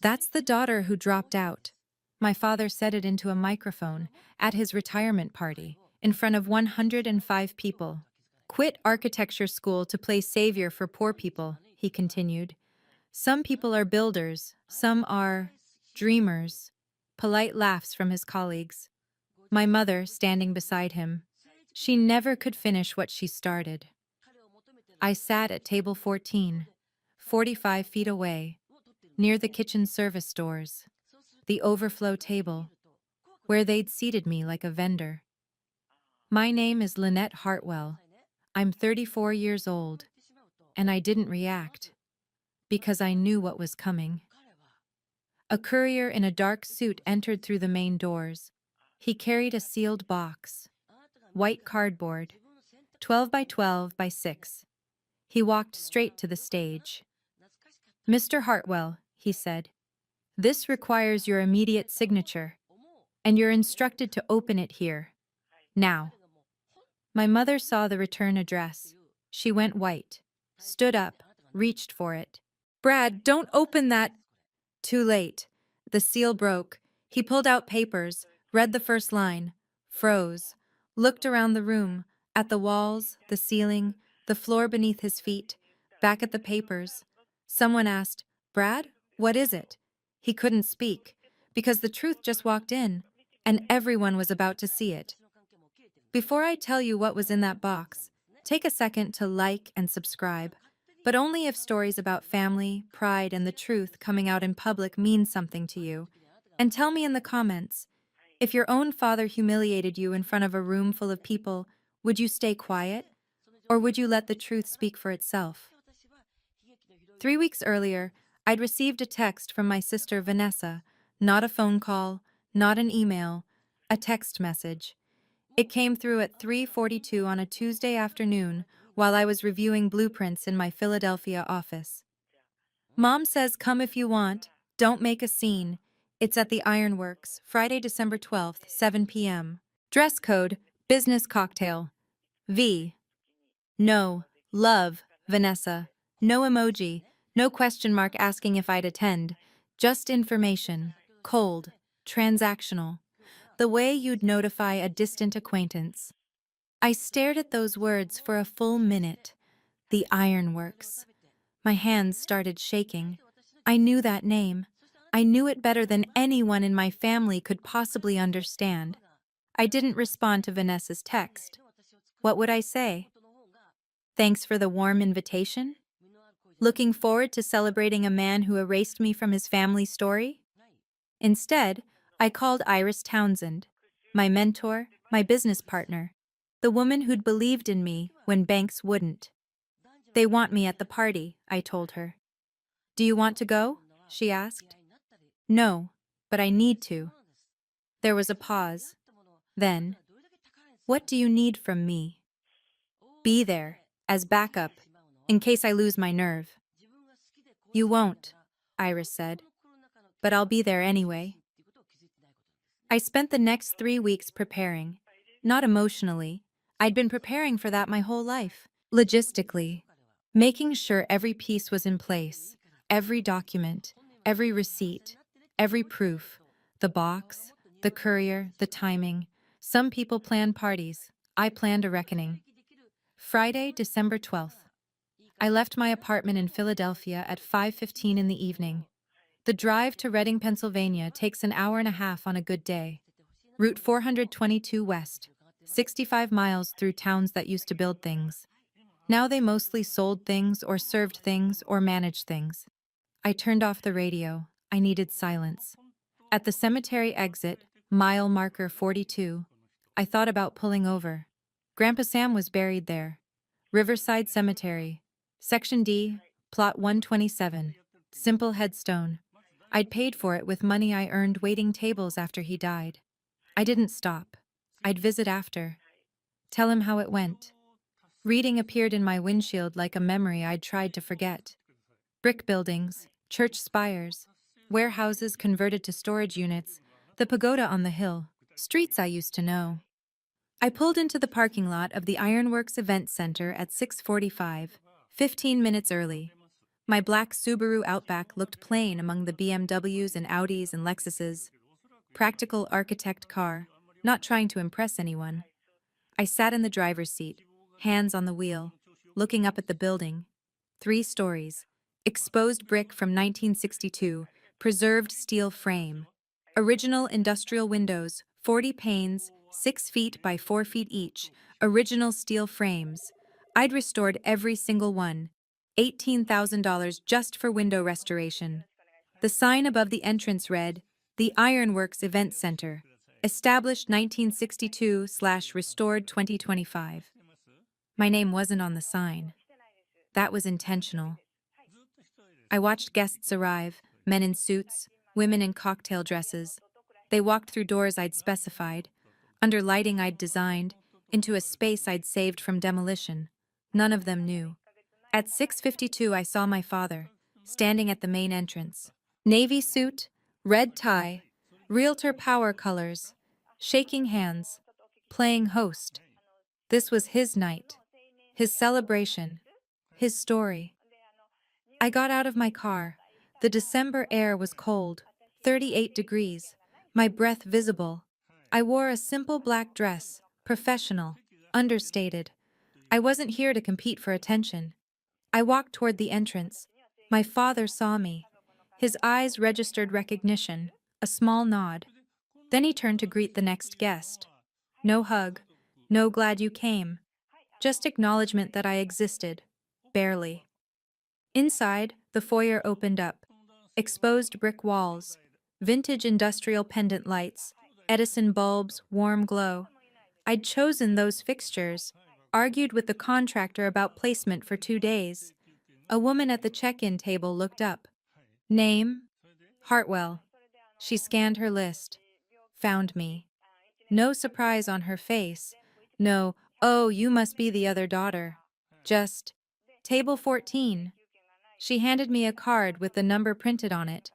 That's the daughter who dropped out. My father said it into a microphone at his retirement party in front of 105 people. Quit architecture school to play savior for poor people, he continued. Some people are builders, some are dreamers. Polite laughs from his colleagues. My mother, standing beside him. She never could finish what she started. I sat at table 14, 45 feet away, near the kitchen service doors, the overflow table, where they'd seated me like a vendor. My name is Lynette Hartwell. I'm 34 years old, and I didn't react, because I knew what was coming. A courier in a dark suit entered through the main doors. He carried a sealed box, white cardboard, 12 by 12 by 6. He walked straight to the stage. Mr. Hartwell, he said, this requires your immediate signature, and you're instructed to open it here. Now. My mother saw the return address. She went white, stood up, reached for it. Brad, don't open that! Too late. The seal broke. He pulled out papers, read the first line, froze, looked around the room, at the walls, the ceiling, the floor beneath his feet, back at the papers. Someone asked, Brad, what is it? He couldn't speak, because the truth just walked in, and everyone was about to see it. Before I tell you what was in that box, take a second to like and subscribe, but only if stories about family, pride, and the truth coming out in public mean something to you. And tell me in the comments, if your own father humiliated you in front of a room full of people, would you stay quiet? Or would you let the truth speak for itself? 3 weeks earlier, I'd received a text from my sister Vanessa, not a phone call, not an email, a text message. It came through at 3:42 on a Tuesday afternoon while I was reviewing blueprints in my Philadelphia office. Mom says come if you want, don't make a scene. It's at the Ironworks, Friday, December 12th, 7 p.m. Dress code, business cocktail. V. No, love, Vanessa. No emoji, no question mark asking if I'd attend. Just information, cold, transactional. The way you'd notify a distant acquaintance. I stared at those words for a full minute. The Ironworks. My hands started shaking. I knew that name. I knew it better than anyone in my family could possibly understand. I didn't respond to Vanessa's text. What would I say? Thanks for the warm invitation? Looking forward to celebrating a man who erased me from his family story? Instead, I called Iris Townsend, my mentor, my business partner, the woman who'd believed in me when banks wouldn't. They want me at the party, I told her. Do you want to go? She asked. No, but I need to. There was a pause. Then, what do you need from me? Be there, as backup, in case I lose my nerve. You won't, Iris said, but I'll be there anyway. I spent the next 3 weeks preparing. Not emotionally. I'd been preparing for that my whole life. Logistically. Making sure every piece was in place. Every document, every receipt, every proof. The box, the courier, the timing. Some people plan parties. I planned a reckoning. Friday, December 12th. I left my apartment in Philadelphia at 5:15 in the evening. The drive to Reading, Pennsylvania takes an hour and a half on a good day. Route 422 West, 65 miles through towns that used to build things. Now they mostly sold things or served things or managed things. I turned off the radio. I needed silence. At the cemetery exit, mile marker 42, I thought about pulling over. Grandpa Sam was buried there. Riverside Cemetery. Section D, Plot 127. Simple headstone. I'd paid for it with money I earned waiting tables after he died. I didn't stop. I'd visit after. Tell him how it went. Reading appeared in my windshield like a memory I'd tried to forget. Brick buildings, church spires, warehouses converted to storage units, the pagoda on the hill, streets I used to know. I pulled into the parking lot of the Ironworks Event Center at 6:45, 15 minutes early. My black Subaru Outback looked plain among the BMWs and Audis and Lexuses. Practical architect car, not trying to impress anyone. I sat in the driver's seat, hands on the wheel, looking up at the building. 3 stories. Exposed brick from 1962, preserved steel frame. Original industrial windows, 40 panes, 6 feet by 4 feet each. Original steel frames. I'd restored every single one. $18,000 just for window restoration. The sign above the entrance read, The Ironworks Event Center. Established 1962/restored 2025. My name wasn't on the sign. That was intentional. I watched guests arrive, men in suits, women in cocktail dresses. They walked through doors I'd specified, under lighting I'd designed, into a space I'd saved from demolition. None of them knew. At 6:52, I saw my father, standing at the main entrance. Navy suit, red tie, realtor power colors, shaking hands, playing host. This was his night, his celebration, his story. I got out of my car. The December air was cold, 38 degrees, my breath visible. I wore a simple black dress, professional, understated. I wasn't here to compete for attention. I walked toward the entrance. My father saw me. His eyes registered recognition, a small nod. Then he turned to greet the next guest. No hug, no glad you came. Just acknowledgement that I existed. Barely. Inside, the foyer opened up. Exposed brick walls, vintage industrial pendant lights, Edison bulbs, warm glow. I'd chosen those fixtures, argued with the contractor about placement for 2 days. A woman at the check-in table looked up. Name? Hartwell. She scanned her list. Found me. No surprise on her face. No, oh, you must be the other daughter. Just, table 14. She handed me a card with the number printed on it.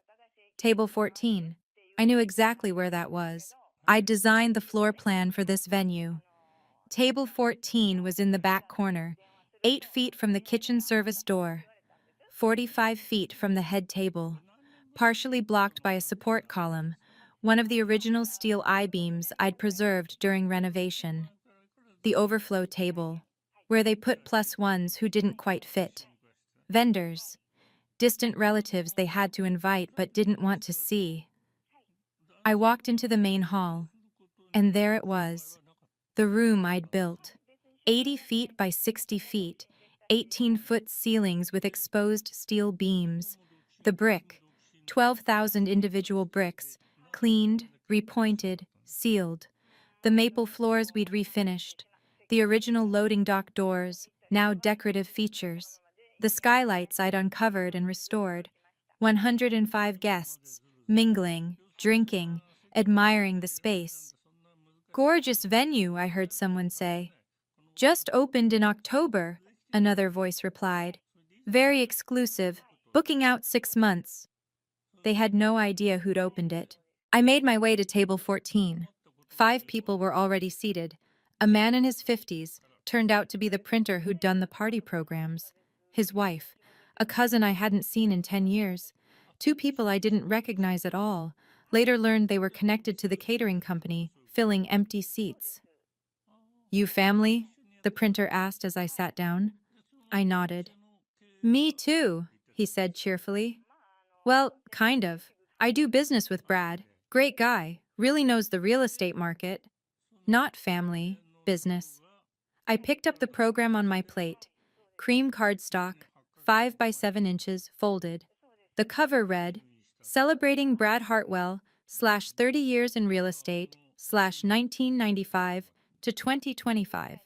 Table 14. I knew exactly where that was. I designed the floor plan for this venue. Table 14 was in the back corner, 8 feet from the kitchen service door, 45 feet from the head table, partially blocked by a support column, one of the original steel I-beams I'd preserved during renovation. The overflow table, where they put plus ones who didn't quite fit. Vendors, distant relatives they had to invite but didn't want to see. I walked into the main hall, and there it was, the room I'd built. 80 feet by 60 feet, 18-foot ceilings with exposed steel beams. The brick, 12,000 individual bricks, cleaned, repointed, sealed. The maple floors we'd refinished. The original loading dock doors, now decorative features. The skylights I'd uncovered and restored. 105 guests, mingling, drinking, admiring the space. Gorgeous venue, I heard someone say. Just opened in October, another voice replied. Very exclusive, booking out 6 months. They had no idea who'd opened it. I made my way to table 14. 5 people were already seated. A man in his 50s turned out to be the printer who'd done the party programs. His wife, a cousin I hadn't seen in 10 years. 2 people I didn't recognize at all. Later learned they were connected to the catering company, filling empty seats. You family? The printer asked as I sat down. I nodded. Me too, he said cheerfully. Well, kind of. I do business with Brad. Great guy. Really knows the real estate market. Not family, business. I picked up the program on my plate. Cream cardstock, 5 by 7 inches, folded. The cover read, Celebrating Brad Hartwell / 30 years in real estate / 1995 to 2025.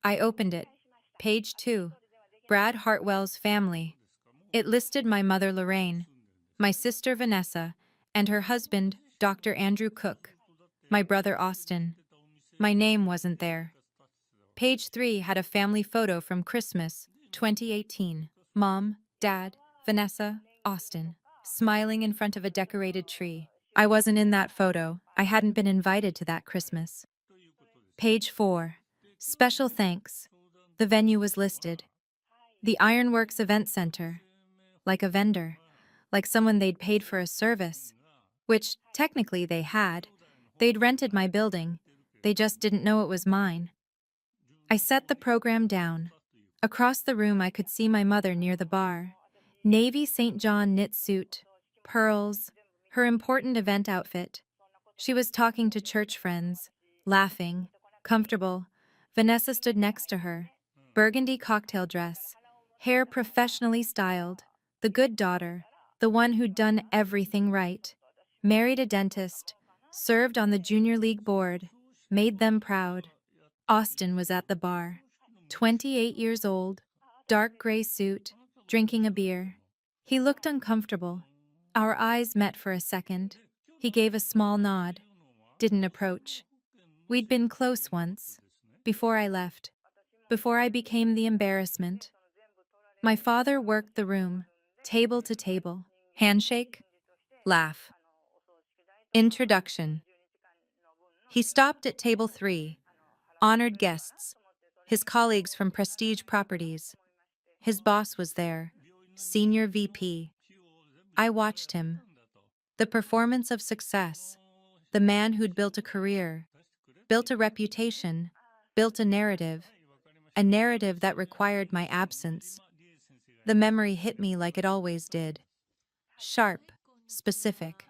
I opened it. Page 2. Brad Hartwell's family. It listed my mother Lorraine, my sister Vanessa, and her husband, Dr. Andrew Cook, my brother Austin. My name wasn't there. Page 3 had a family photo from Christmas, 2018. Mom, Dad, Vanessa, Austin, smiling in front of a decorated tree. I wasn't in that photo. I hadn't been invited to that Christmas. Page 4. Special thanks. The venue was listed. The Ironworks Event Center. like a vendor, like someone they'd paid for a service, which technically they had. They'd rented my building. They just didn't know it was mine. I set the program down. Across the room, I could see my mother near the bar. Navy St. John knit suit, pearls, her important event outfit. She was talking to church friends, laughing, comfortable. Vanessa stood next to her, burgundy cocktail dress, hair professionally styled, the good daughter, the one who'd done everything right. Married a dentist, served on the junior league board, made them proud. Austin was at the bar, 28 years old, dark gray suit, drinking a beer. He looked uncomfortable. Our eyes met for a second. He gave a small nod, didn't approach. We'd been close once, before I left, before I became the embarrassment. My father worked the room, table to table. Handshake, laugh. Introduction. He stopped at table 3, honored guests, his colleagues from Prestige Properties. His boss was there, senior VP. I watched him. The performance of success. The man who'd built a career, built a reputation, built a narrative that required my absence. The memory hit me like it always did. Sharp, specific.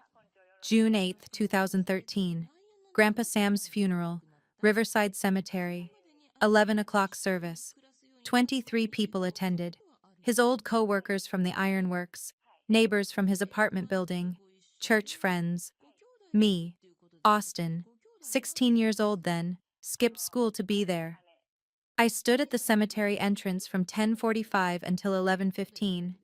June 8, 2013. Grandpa Sam's funeral, Riverside Cemetery. 11 o'clock service. 23 people attended. His old co-workers from the ironworks, neighbors from his apartment building, church friends. Me, Austin, 16 years old then, skipped school to be there. I stood at the cemetery entrance from 10:45 until 11:15,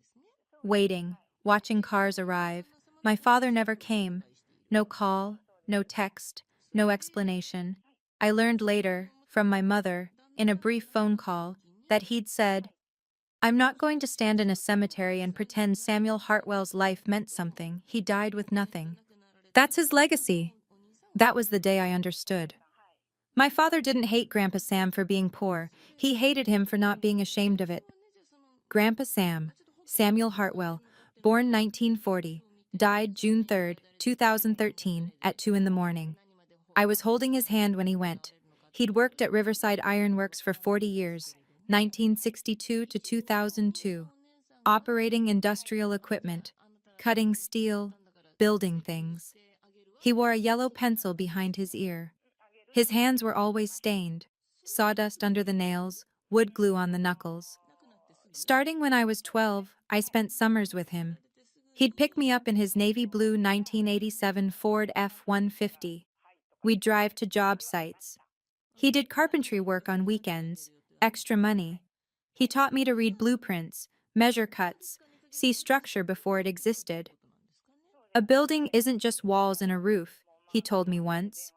waiting, watching cars arrive. My father never came. No call, no text, no explanation. I learned later, from my mother, in a brief phone call, that he'd said, "I'm not going to stand in a cemetery and pretend Samuel Hartwell's life meant something. He died with nothing." That's his legacy. That was the day I understood. My father didn't hate Grandpa Sam for being poor. He hated him for not being ashamed of it. Grandpa Sam, Samuel Hartwell, born 1940, died June 3, 2013, at 2 in the morning. I was holding his hand when he went. He'd worked at Riverside Ironworks for 40 years, 1962 to 2002, operating industrial equipment, cutting steel, building things. He wore a yellow pencil behind his ear. His hands were always stained, sawdust under the nails, wood glue on the knuckles. Starting when I was 12, I spent summers with him. He'd pick me up in his navy blue 1987 Ford F-150. We'd drive to job sites. He did carpentry work on weekends, extra money. He taught me to read blueprints, measure cuts, see structure before it existed. "A building isn't just walls and a roof," he told me once.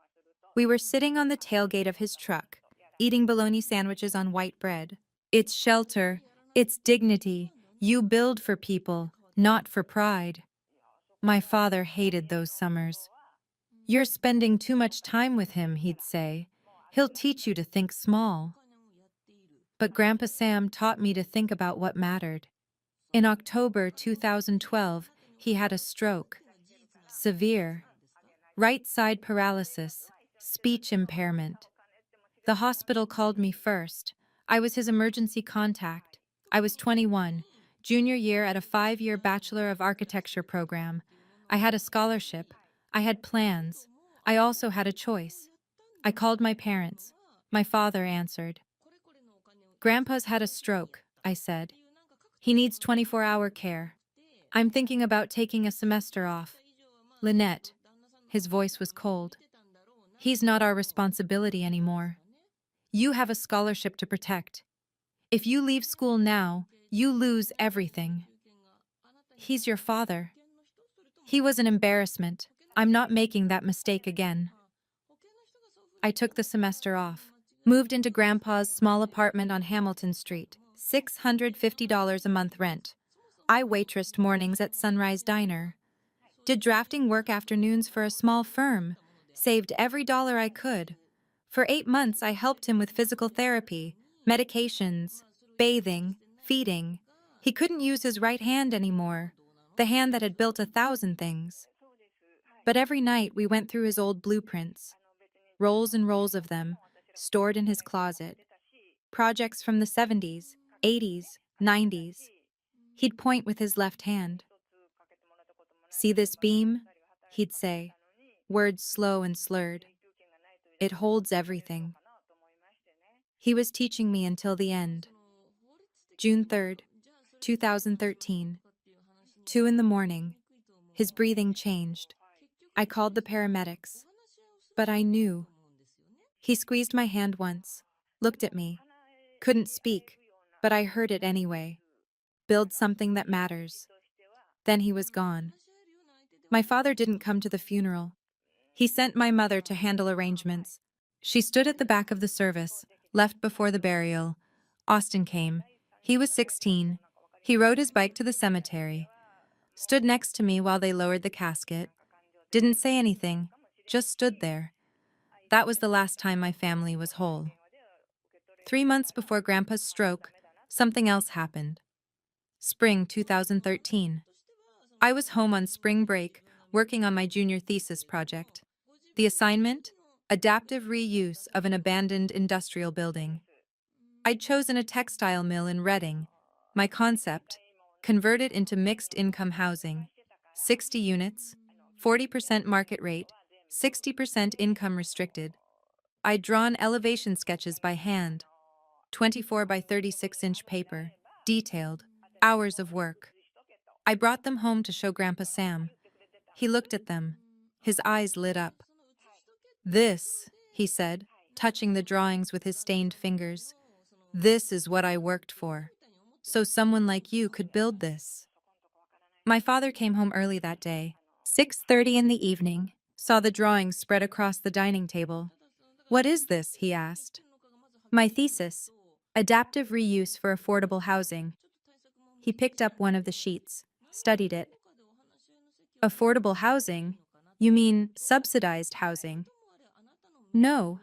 We were sitting on the tailgate of his truck, eating bologna sandwiches on white bread. "It's shelter, it's dignity. You build for people, not for pride." My father hated those summers. "You're spending too much time with him," he'd say. "He'll teach you to think small." But Grandpa Sam taught me to think about what mattered. In October 2012, he had a stroke. Severe. Right side paralysis, speech impairment. The hospital called me first. I was his emergency contact. I was 21, junior year at a 5-year Bachelor of Architecture program. I had a scholarship. I had plans. I also had a choice. I called my parents. My father answered. "Grandpa's had a stroke," I said. "He needs 24-hour care. I'm thinking about taking a semester off." "Lynette," his voice was cold. "He's not our responsibility anymore. You have a scholarship to protect. If you leave school now, you lose everything." "He's your father." "He was an embarrassment. I'm not making that mistake again." I took the semester off, moved into Grandpa's small apartment on Hamilton Street, $650 a month rent. I waitressed mornings at Sunrise Diner. Did drafting work afternoons for a small firm. Saved every dollar I could. For 8 months, I helped him with physical therapy, medications, bathing, feeding. He couldn't use his right hand anymore, the hand that had built 1,000 things. But every night we went through his old blueprints, rolls and rolls of them, stored in his closet. Projects from the 70s, 80s, 90s. He'd point with his left hand. "See this beam?" he'd say, words slow and slurred. "It holds everything." He was teaching me until the end. June 3rd, 2013. 2 in the morning. His breathing changed. I called the paramedics. But I knew. He squeezed my hand once, looked at me, couldn't speak, but I heard it anyway. Build something that matters. Then he was gone. My father didn't come to the funeral. He sent my mother to handle arrangements. She stood at the back of the service, left before the burial. Austin came. He was 16. He rode his bike to the cemetery, stood next to me while they lowered the casket. Didn't say anything, just stood there. That was the last time my family was whole. 3 months before Grandpa's stroke, something else happened. Spring 2013. I was home on spring break, working on my junior thesis project. The assignment? Adaptive reuse of an abandoned industrial building. I'd chosen a textile mill in Reading. My concept: convert it into mixed-income housing. 60 units, 40% market rate, 60% income restricted. I'd drawn elevation sketches by hand, 24 by 36-inch paper, detailed, hours of work. I brought them home to show Grandpa Sam. He looked at them. His eyes lit up. "This," he said, touching the drawings with his stained fingers, "this is what I worked for. So someone like you could build this." My father came home early that day, 6:30 in the evening, saw the drawings spread across the dining table. "What is this?" he asked. "My thesis, adaptive reuse for affordable housing." He picked up one of the sheets, studied it. "Affordable housing? You mean subsidized housing?" "No,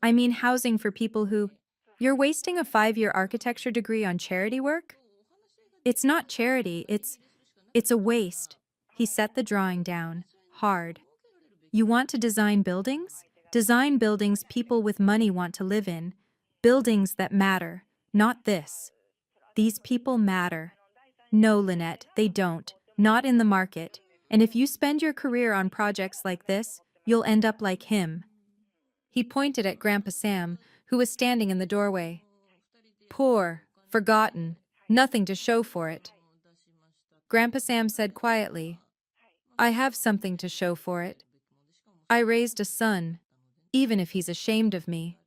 I mean housing for people who—" "You're wasting a 5-year architecture degree on charity work?" "It's not charity, it's a waste." He set the drawing down, hard. "You want to design buildings? Design buildings people with money want to live in. Buildings that matter, not this. These people matter." "No, Lynette, they don't. Not in the market. And if you spend your career on projects like this, you'll end up like him." He pointed at Grandpa Sam, who was standing in the doorway. "Poor, forgotten, nothing to show for it." Grandpa Sam said quietly, "I have something to show for it. I raised a son, even if he's ashamed of me."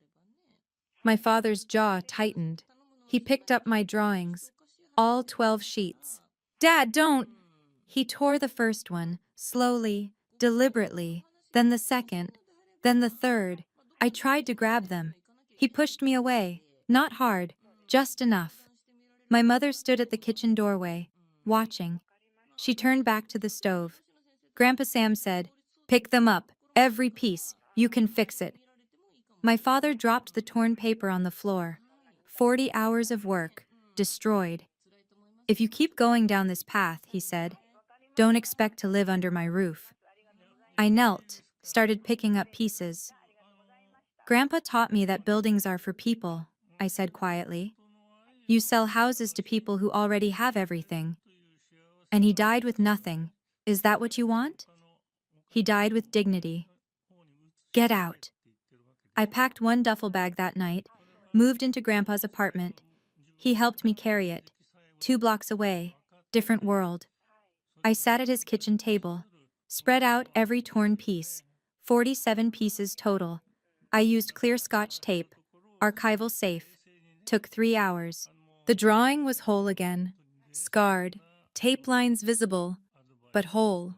My father's jaw tightened. He picked up my drawings, all 12 sheets. "Dad, don't!" He tore the first one, slowly, deliberately, then the second, then the third. I tried to grab them. He pushed me away, not hard, just enough. My mother stood at the kitchen doorway, watching. She turned back to the stove. Grandpa Sam said, "Pick them up, every piece. You can fix it." My father dropped the torn paper on the floor. 40 hours of work, destroyed. "If you keep going down this path," he said, "don't expect to live under my roof." I knelt, started picking up pieces. "Grandpa taught me that buildings are for people," I said quietly. "You sell houses to people who already have everything." "And he died with nothing. Is that what you want?" "He died with dignity." "Get out." I packed one duffel bag that night, moved into Grandpa's apartment. He helped me carry it. 2 blocks away, different world. I sat at his kitchen table, spread out every torn piece, 47 pieces total. I used clear Scotch tape, archival safe. Took 3 hours. The drawing was whole again, scarred, tape lines visible, but whole.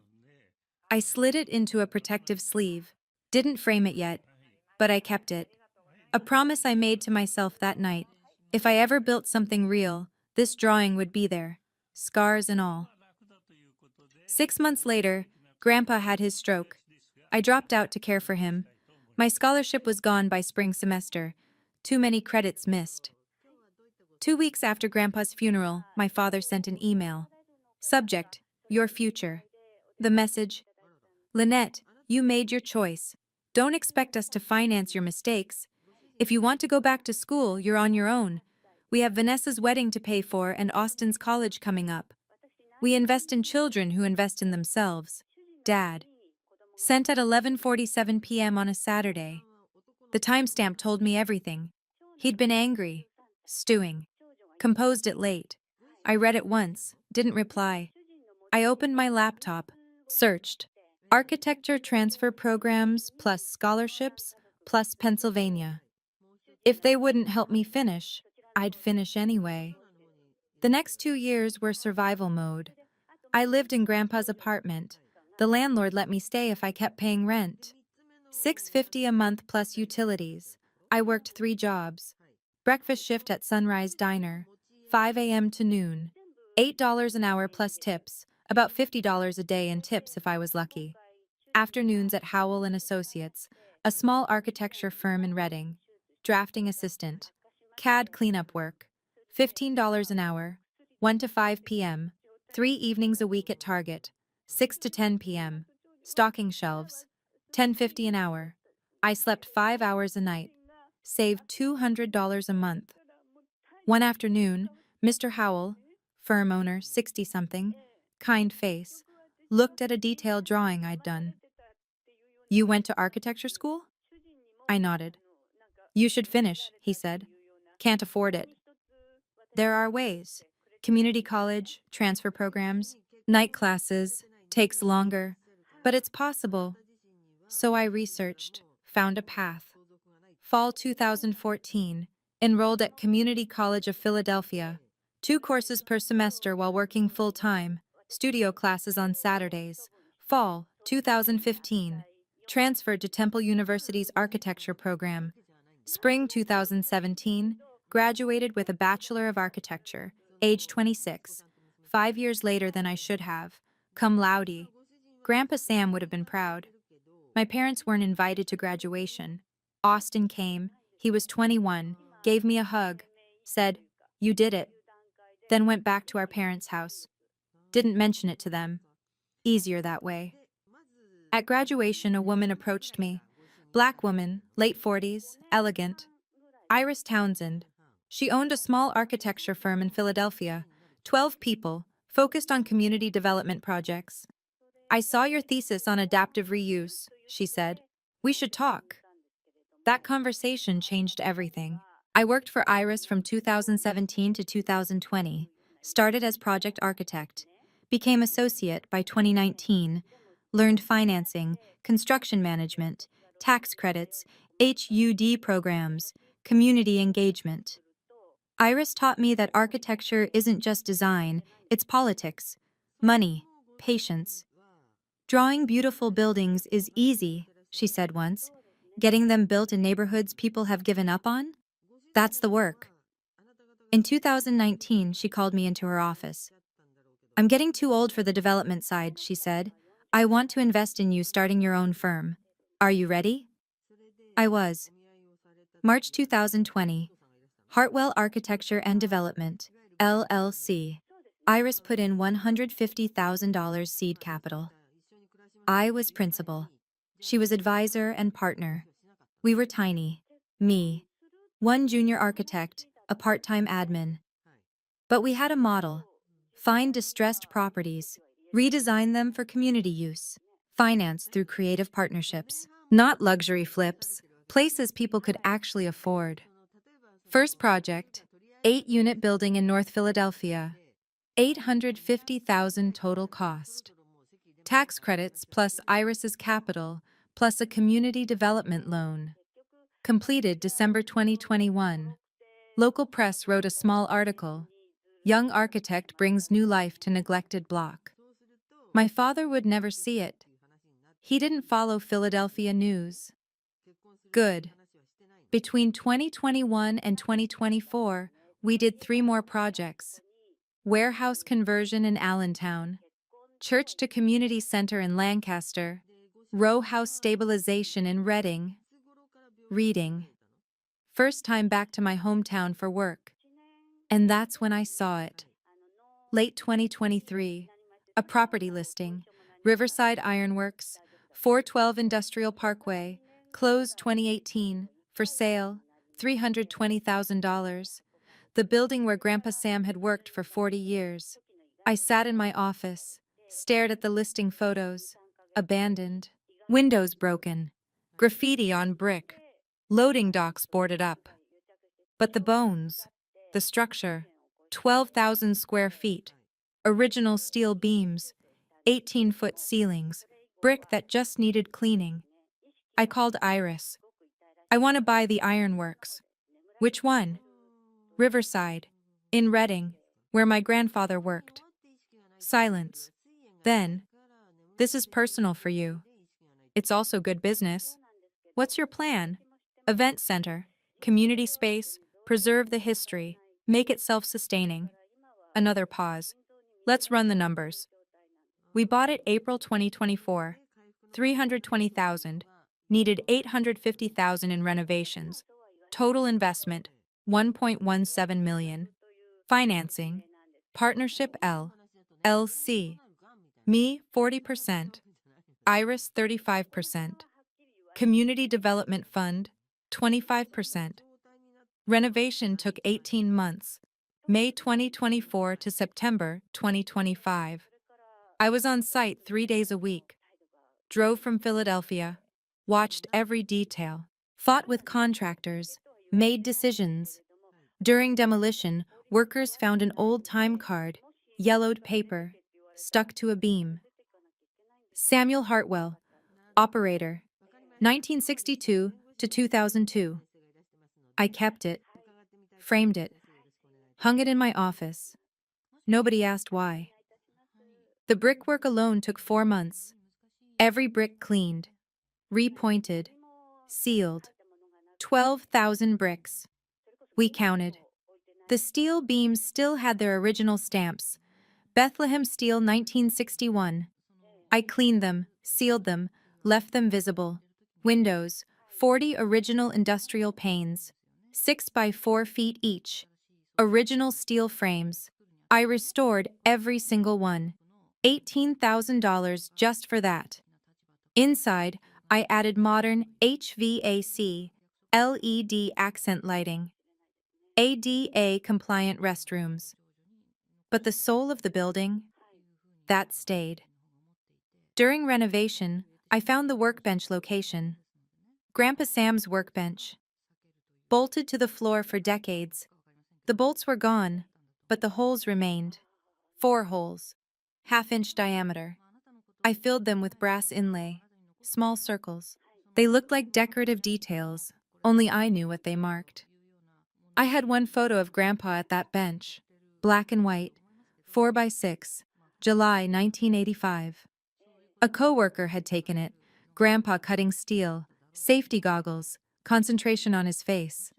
I slid it into a protective sleeve. Didn't frame it yet, but I kept it. A promise I made to myself that night. If I ever built something real, this drawing would be there, scars and all. 6 months later, Grandpa had his stroke. I dropped out to care for him. My scholarship was gone by spring semester. Too many credits missed. 2 weeks after Grandpa's funeral, my father sent an email. Subject: Your future. The message: Lynette, you made your choice. Don't expect us to finance your mistakes. If you want to go back to school, you're on your own. We have Vanessa's wedding to pay for and Austin's college coming up. We invest in children who invest in themselves. Dad. Sent at 11:47 p.m. on a Saturday. The timestamp told me everything. He'd been angry, stewing, composed it late. I read it once, didn't reply. I opened my laptop, searched. Architecture transfer programs plus scholarships plus Pennsylvania. If they wouldn't help me finish, I'd finish anyway. The next 2 years were survival mode. I lived in Grandpa's apartment. The landlord let me stay if I kept paying rent. $650 a month plus utilities. I worked 3 jobs. Breakfast shift at Sunrise Diner, 5 a.m. to noon. $8 an hour plus tips, about $50 a day in tips if I was lucky. Afternoons at Howell and Associates, a small architecture firm in Reading. Drafting assistant. CAD cleanup work. $15 an hour, 1 to 5 p.m. 3 evenings a week at Target, 6 to 10 p.m. Stocking shelves. $10.50 an hour. I slept 5 hours a night. Saved $200 a month. One afternoon, Mr. Howell, firm owner, 60-something, kind face, looked at a detailed drawing I'd done. You went to architecture school? I nodded. You should finish, he said. Can't afford it. There are ways. Community college, transfer programs, night classes, takes longer, but it's possible. So I researched, found a path. Fall 2014, enrolled at Community College of Philadelphia. 2 courses per semester while working full-time, studio classes on Saturdays. Fall 2015, transferred to Temple University's architecture program. Spring 2017, graduated with a Bachelor of Architecture, age 26, 5 years later than I should have, cum laude. Grandpa Sam would have been proud. My parents weren't invited to graduation. Austin came, he was 21, gave me a hug, said, "You did it," then went back to our parents' house. Didn't mention it to them. Easier that way. At graduation, a woman approached me. Black woman, late 40s, elegant. Iris Townsend. She owned a small architecture firm in Philadelphia, 12 people, focused on community development projects. I saw your thesis on adaptive reuse, she said. We should talk. That conversation changed everything. I worked for Iris from 2017 to 2020, started as project architect, became associate by 2019, learned financing, construction management, tax credits, HUD programs, community engagement. Iris taught me that architecture isn't just design, it's politics, money, patience. Drawing beautiful buildings is easy, she said once. Getting them built in neighborhoods people have given up on? That's the work. In 2019, she called me into her office. I'm getting too old for the development side, she said. I want to invest in you starting your own firm. Are you ready? I was. March 2020. Hartwell Architecture and Development, LLC. Iris put in $150,000 seed capital. I was principal. She was advisor and partner. We were tiny. Me. One junior architect, a part-time admin. But we had a model. Find distressed properties, redesign them for community use, finance through creative partnerships, not luxury flips, places people could actually afford. First project, 8-unit building in North Philadelphia, $850,000 total cost. Tax credits plus Iris's capital plus a community development loan. Completed December 2021. Local press wrote a small article. Young architect brings new life to neglected block. My father would never see it. He didn't follow Philadelphia news. Good. Between 2021 and 2024, we did 3 more projects. Warehouse conversion in Allentown, church to community center in Lancaster, row house stabilization in Reading. Reading. First time back to my hometown for work. And that's when I saw it. Late 2023, a property listing, Riverside Ironworks, 412 Industrial Parkway, closed 2018, for sale, $320,000. The building where Grandpa Sam had worked for 40 years. I sat in my office, stared at the listing photos. Abandoned. Windows broken. Graffiti on brick. Loading docks boarded up. But the bones, the structure, 12,000 square feet, original steel beams, 18-foot ceilings, brick that just needed cleaning. I called Iris. I want to buy the ironworks. Which one? Riverside, in Reading, where my grandfather worked. Silence. Then, this is personal for you. It's also good business. What's your plan? Event center, community space, preserve the history, make it self-sustaining. Another pause. Let's run the numbers. We bought it April 2024. 320,000. Needed 850,000 in renovations. Total investment 1.17 million. Financing. Partnership LLC. Me 40%. Iris 35%. Community Development Fund 25%. Renovation took 18 months, May 2024 to September 2025. I was on site 3 days a week. Drove from Philadelphia, watched every detail, fought with contractors, made decisions. During demolition, workers found an old time card, yellowed paper, stuck to a beam. Samuel Hartwell, operator, 1962 to 2002. I kept it, framed it, hung it in my office. Nobody asked why. The brickwork alone took 4 months. Every brick cleaned, repointed, sealed. 12,000 bricks. We counted. The steel beams still had their original stamps. Bethlehem Steel 1961. I cleaned them, sealed them, left them visible. Windows, 40 original industrial panes, 6 by 4 feet each. Original steel frames. I restored every single one. $18,000 just for that. Inside, I added modern HVAC, LED accent lighting, ADA-compliant restrooms. But the soul of the building, that stayed. During renovation, I found the workbench location. Grandpa Sam's workbench. Bolted to the floor for decades. The bolts were gone, but the holes remained. 4 holes, half-inch diameter. I filled them with brass inlay, small circles. They looked like decorative details, only I knew what they marked. I had one photo of Grandpa at that bench, black and white, 4 by 6, July 1985. A coworker had taken it, Grandpa cutting steel, safety goggles, concentration on his face.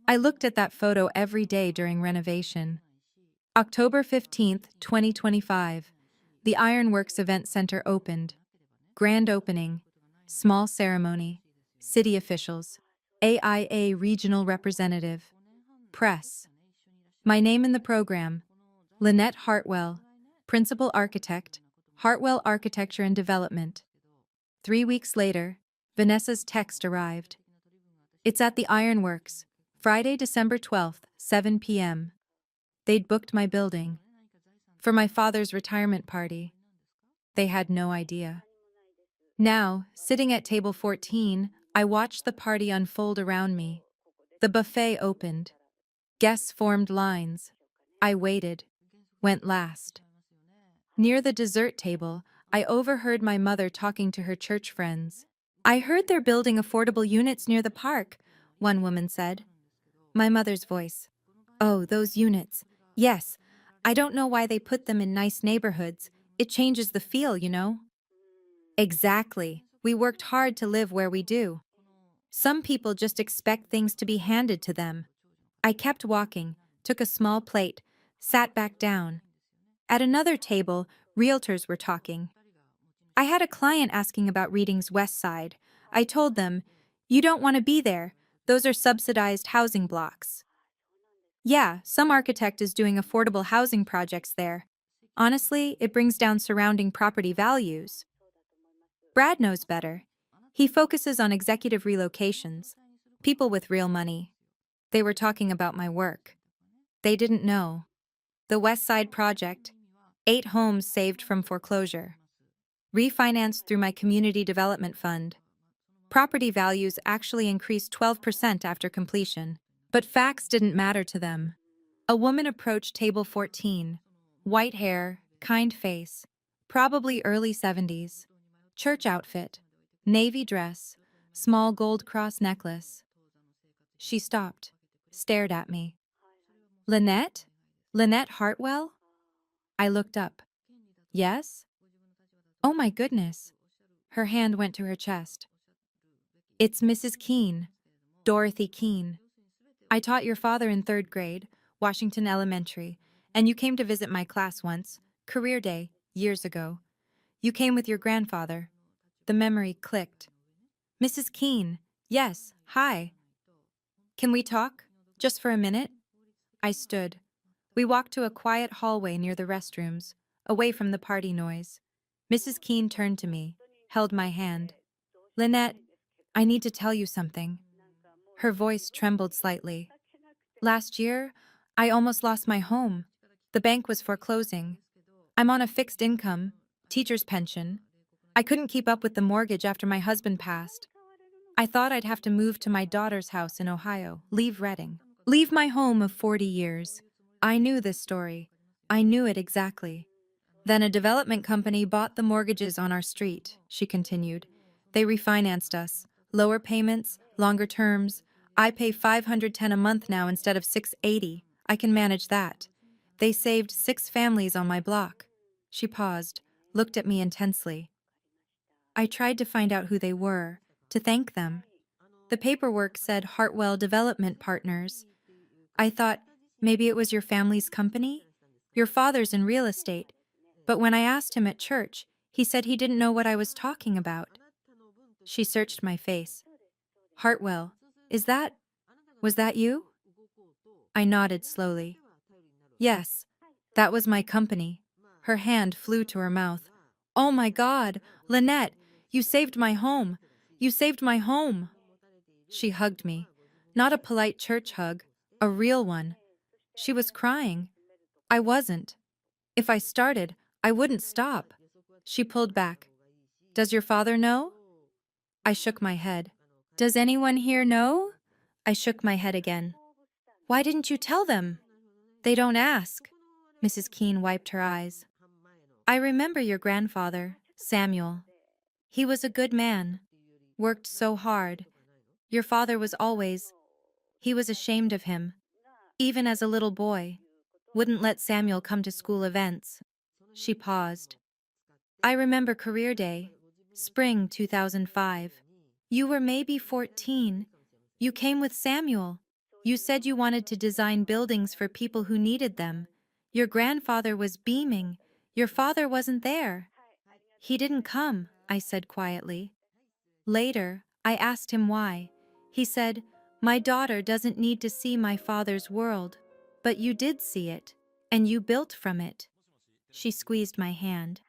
I looked at that photo every day during renovation. October 15, 2025, the Ironworks Event Center opened. Grand opening, small ceremony, city officials, AIA regional representative, press. My name in the program, Lynette Hartwell, principal architect, Hartwell Architecture and Development. 3 weeks later, Vanessa's text arrived. It's at the Ironworks, Friday, December 12th, 7 p.m. They'd booked my building. For my father's retirement party. They had no idea. Now, sitting at table 14, I watched the party unfold around me. The buffet opened. Guests formed lines. I waited, went last. Near the dessert table, I overheard my mother talking to her church friends. I heard they're building affordable units near the park, one woman said. My mother's voice. Oh, those units. Yes, I don't know why they put them in nice neighborhoods. It changes the feel, you know? Exactly. We worked hard to live where we do. Some people just expect things to be handed to them. I kept walking, took a small plate, sat back down. At another table, realtors were talking. I had a client asking about Reading's West Side. I told them, "You don't want to be there. Those are subsidized housing blocks." Yeah, some architect is doing affordable housing projects there. Honestly, it brings down surrounding property values. Brad knows better. He focuses on executive relocations, people with real money. They were talking about my work. They didn't know. The West Side Project, 8 homes saved from foreclosure, refinanced through my community development fund. Property values actually increased 12% after completion. But facts didn't matter to them. A woman approached table 14. White hair, kind face, probably early 70s. Church outfit, navy dress, small gold cross necklace. She stopped, stared at me. Lynette? Lynette Hartwell? I looked up. Yes? Oh my goodness. Her hand went to her chest. It's Mrs. Keene, Dorothy Keene. I taught your father in 3rd grade, Washington Elementary, and you came to visit my class once, career day, years ago. You came with your grandfather. The memory clicked. Mrs. Keene, yes, hi. Can we talk? Just for a minute? I stood. We walked to a quiet hallway near the restrooms, away from the party noise. Mrs. Keene turned to me, held my hand. Lynette, I need to tell you something. Her voice trembled slightly. Last year, I almost lost my home. The bank was foreclosing. I'm on a fixed income, teacher's pension. I couldn't keep up with the mortgage after my husband passed. I thought I'd have to move to my daughter's house in Ohio, leave Reading, leave my home of 40 years. I knew this story. I knew it exactly. Then a development company bought the mortgages on our street, she continued. They refinanced us. Lower payments, longer terms. I pay $510 a month now instead of $680. I can manage that. They saved 6 families on my block. She paused, looked at me intensely. I tried to find out who they were, to thank them. The paperwork said Hartwell Development Partners. I thought, maybe it was your family's company? Your father's in real estate. But when I asked him at church, he said he didn't know what I was talking about. She searched my face. Hartwell, was that you? I nodded slowly. Yes, that was my company. Her hand flew to her mouth. Oh my God, Lynette, you saved my home. You saved my home. She hugged me. Not a polite church hug, a real one. She was crying. I wasn't. If I started, I wouldn't stop. She pulled back. Does your father know? I shook my head. Does anyone here know? I shook my head again. Why didn't you tell them? They don't ask. Mrs. Keene wiped her eyes. I remember your grandfather, Samuel. He was a good man. Worked so hard. Your father was always. He was ashamed of him. Even as a little boy. Wouldn't let Samuel come to school events. She paused. I remember career day, spring 2005. You were maybe 14. You came with Samuel. You said you wanted to design buildings for people who needed them. Your grandfather was beaming. Your father wasn't there. He didn't come, I said quietly. Later, I asked him why. He said, my daughter doesn't need to see my father's world. But you did see it, and you built from it. She squeezed my hand.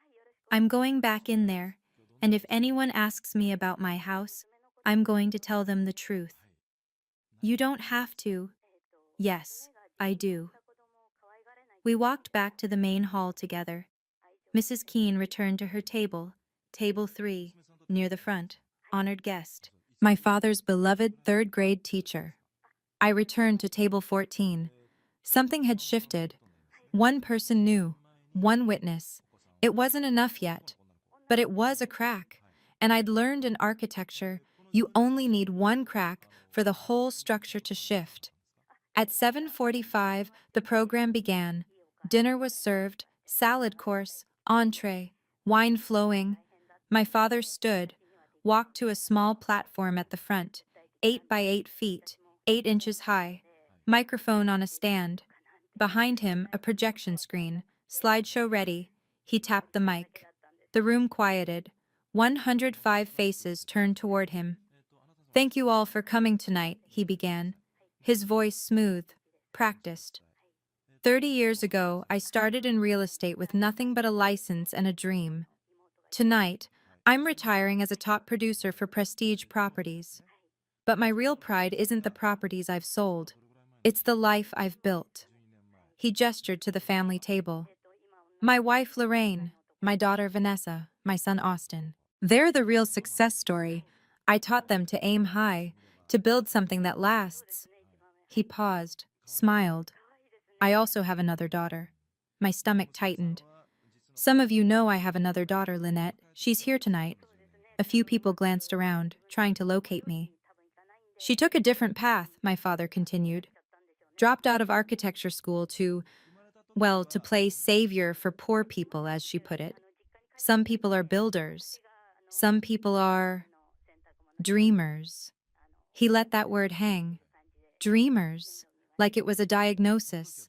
I'm going back in there, and if anyone asks me about my house, I'm going to tell them the truth. You don't have to. Yes, I do. We walked back to the main hall together. Mrs. Keene returned to her table, table 3, near the front, honored guest. My father's beloved 3rd grade teacher. I returned to table 14. Something had shifted. One person knew, one witness. It wasn't enough yet, but it was a crack. And I'd learned in architecture, you only need one crack for the whole structure to shift. At 7:45, the program began. Dinner was served, salad course, entree, wine flowing. My father stood, walked to a small platform at the front, 8 by 8 feet, 8 inches high, microphone on a stand. Behind him, a projection screen, slideshow ready. He tapped the mic. The room quieted. 105 faces turned toward him. Thank you all for coming tonight, he began, his voice smooth. Practiced. 30 years ago, I started in real estate with nothing but a license and a dream. Tonight, I'm retiring as a top producer for Prestige Properties. But my real pride isn't the properties I've sold. It's the life I've built. He gestured to the family table. My wife Lorraine, my daughter Vanessa, my son Austin. They're the real success story. I taught them to aim high, to build something that lasts. He paused, smiled. I also have another daughter. My stomach tightened. Some of you know I have another daughter, Lynette. She's here tonight. A few people glanced around, trying to locate me. She took a different path, my father continued. Dropped out of architecture school to play savior for poor people, as she put it. Some people are builders. Some people are dreamers. He let that word hang. Dreamers, like it was a diagnosis.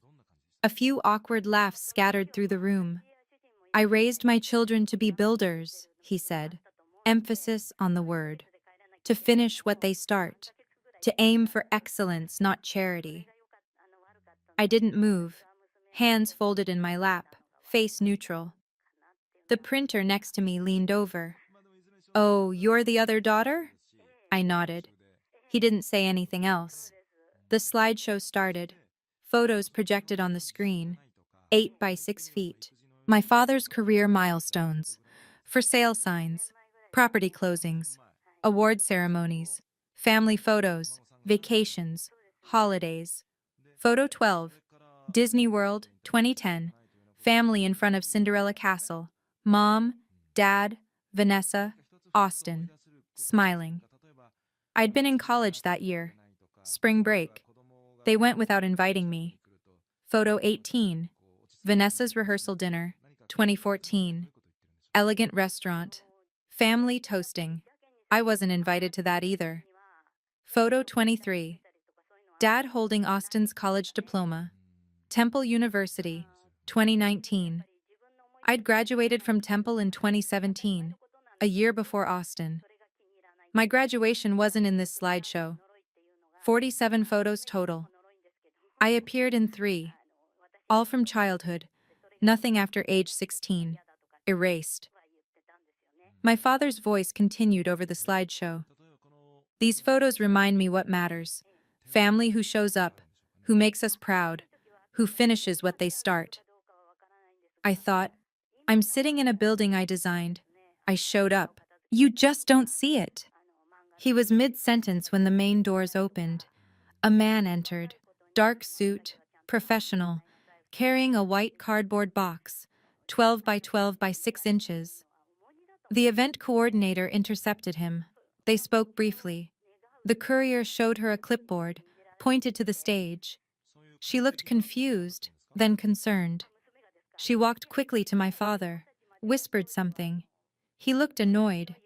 A few awkward laughs scattered through the room. I raised my children to be builders, he said. Emphasis on the word. To finish what they start. To aim for excellence, not charity. I didn't move. Hands folded in my lap, face neutral. The printer next to me leaned over. Oh, you're the other daughter? I nodded. He didn't say anything else. The slideshow started. Photos projected on the screen. 8 by 6 feet. My father's career milestones. For sale signs. Property closings. Award ceremonies. Family photos. Vacations. Holidays. Photo 12. Disney World, 2010. Family in front of Cinderella Castle. Mom, Dad, Vanessa, Austin. Smiling. I'd been in college that year. Spring break. They went without inviting me. Photo 18. Vanessa's rehearsal dinner, 2014. Elegant restaurant. Family toasting. I wasn't invited to that either. Photo 23. Dad holding Austin's college diploma. Temple University, 2019. I'd graduated from Temple in 2017, a year before Austin. My graduation wasn't in this slideshow. 47 photos total. I appeared in 3, all from childhood, nothing after age 16, erased. My father's voice continued over the slideshow. These photos remind me what matters. Family who shows up, who makes us proud, who finishes what they start. I thought, I'm sitting in a building I designed. I showed up. You just don't see it. He was mid-sentence when the main doors opened. A man entered, dark suit, professional, carrying a white cardboard box, 12 by 12 by 6 inches. The event coordinator intercepted him. They spoke briefly. The courier showed her a clipboard, pointed to the stage. She looked confused, then concerned. She walked quickly to my father, whispered something. He looked annoyed,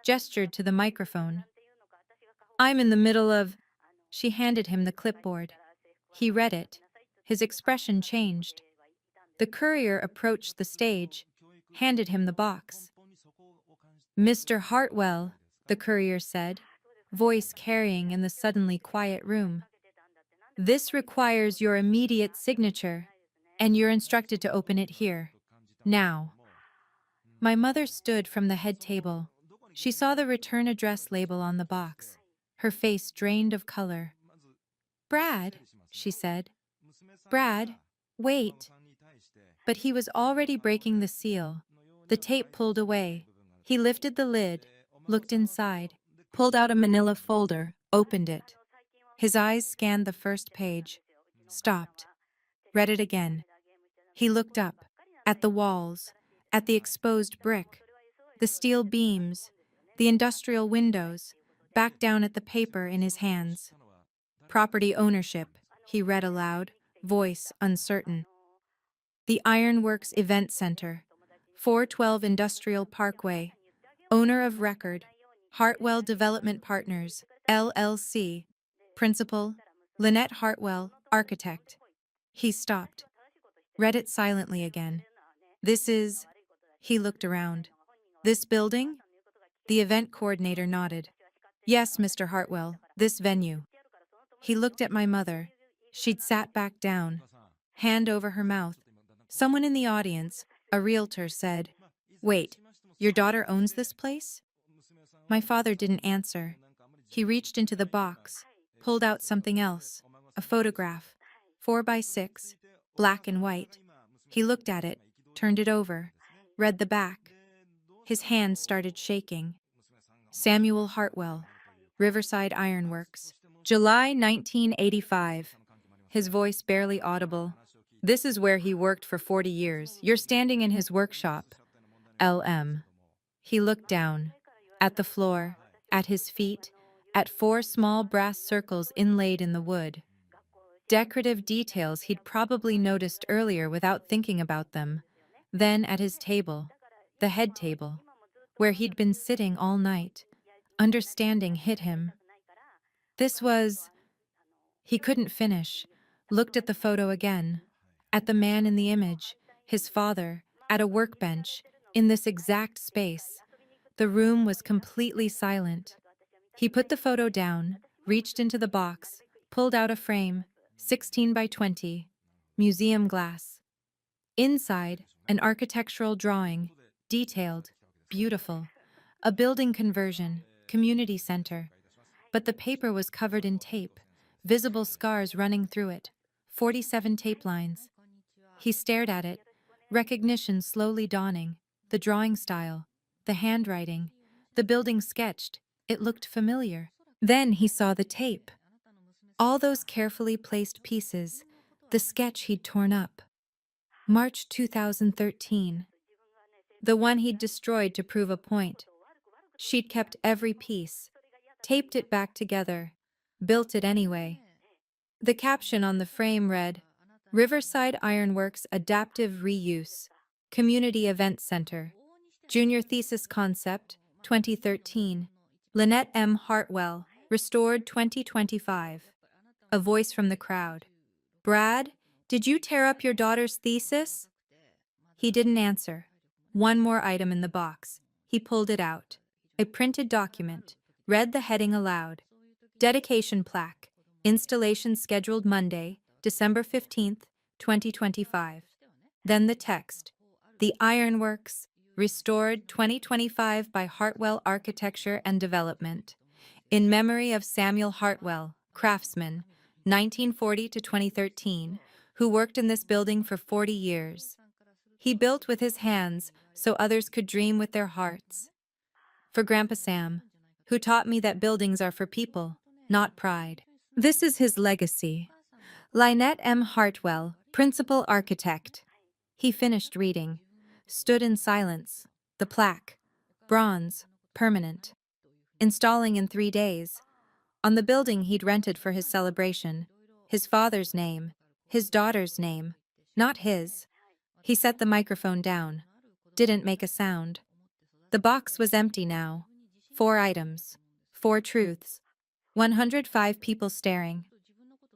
gestured to the microphone. I'm in the middle of... She handed him the clipboard. He read it. His expression changed. The courier approached the stage, handed him the box. Mr. Hartwell, the courier said, voice carrying in the suddenly quiet room. This requires your immediate signature, and you're instructed to open it here. Now. My mother stood from the head table. She saw the return address label on the box. Her face drained of color. Brad, she said. Brad, wait. But he was already breaking the seal. The tape pulled away. He lifted the lid, looked inside, pulled out a manila folder, opened it. His eyes scanned the first page, stopped, read it again. He looked up, at the walls, at the exposed brick, the steel beams, the industrial windows, back down at the paper in his hands. Property ownership, he read aloud, voice uncertain. The Ironworks Event Center, 412 Industrial Parkway, owner of record, Hartwell Development Partners, LLC, principal, Lynette Hartwell, architect. He stopped, read it silently again. This is... He looked around. This building? The event coordinator nodded. Yes, Mr. Hartwell, this venue. He looked at my mother. She'd sat back down, hand over her mouth. Someone in the audience, a realtor, said, "Wait, your daughter owns this place?" My father didn't answer. He reached into the box, pulled out something else, a photograph, 4 by 6, black and white. He looked at it, turned it over, read the back. His hand started shaking. Samuel Hartwell, Riverside Ironworks, July 1985. His voice barely audible. "This is where he worked for 40 years. You're standing in his workshop." LM. He looked down, at the floor, at his feet, at 4 small brass circles inlaid in the wood. Decorative details he'd probably noticed earlier without thinking about them. Then at his table, the head table, where he'd been sitting all night. Understanding hit him. This was... He couldn't finish, looked at the photo again, at the man in the image, his father, at a workbench, in this exact space. The room was completely silent. He put the photo down, reached into the box, pulled out a frame, 16 by 20, museum glass. Inside, an architectural drawing, detailed, beautiful. A building conversion, community center. But the paper was covered in tape, visible scars running through it, 47 tape lines. He stared at it, recognition slowly dawning, the drawing style, the handwriting, the building sketched. It looked familiar. Then he saw the tape. All those carefully placed pieces, the sketch he'd torn up. March 2013. The one he'd destroyed to prove a point. She'd kept every piece, taped it back together, built it anyway. The caption on the frame read, "Riverside Ironworks Adaptive Reuse, Community Event Center, Junior Thesis Concept, 2013, Lynette M. Hartwell, Restored 2025. A voice from the crowd. "Brad, did you tear up your daughter's thesis?" He didn't answer. One more item in the box. He pulled it out. A printed document. Read the heading aloud. Dedication plaque. Installation scheduled Monday, December 15th, 2025. Then the text. "The Ironworks, Restored 2025 by Hartwell Architecture and Development. In memory of Samuel Hartwell, craftsman, 1940 to 2013, who worked in this building for 40 years. He built with his hands so others could dream with their hearts. For Grandpa Sam, who taught me that buildings are for people, not pride." This is his legacy. Lynette M. Hartwell, Principal Architect. He finished reading, stood in silence. The plaque. Bronze. Permanent. Installing in 3 days. On the building he'd rented for his celebration. His father's name. His daughter's name. Not his. He set the microphone down. Didn't make a sound. The box was empty now. 4 items. 4 truths. 105 people staring.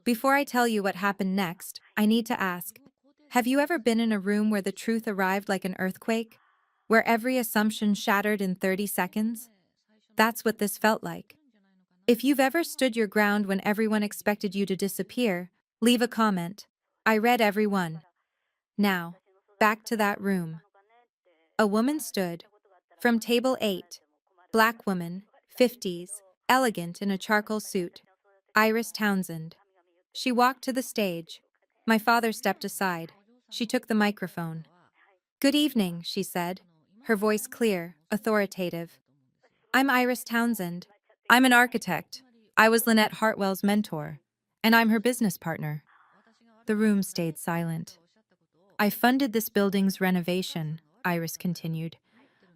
Before I tell you what happened next, I need to ask, have you ever been in a room where the truth arrived like an earthquake? Where every assumption shattered in 30 seconds? That's what this felt like. If you've ever stood your ground when everyone expected you to disappear, leave a comment. I read every one. Now, back to that room. A woman stood. From table 8. Black woman, 50s, elegant in a charcoal suit. Iris Townsend. She walked to the stage. My father stepped aside. She took the microphone. "Good evening," she said, her voice clear, authoritative. "I'm Iris Townsend. I'm an architect. I was Lynette Hartwell's mentor, and I'm her business partner." The room stayed silent. "I funded this building's renovation," Iris continued.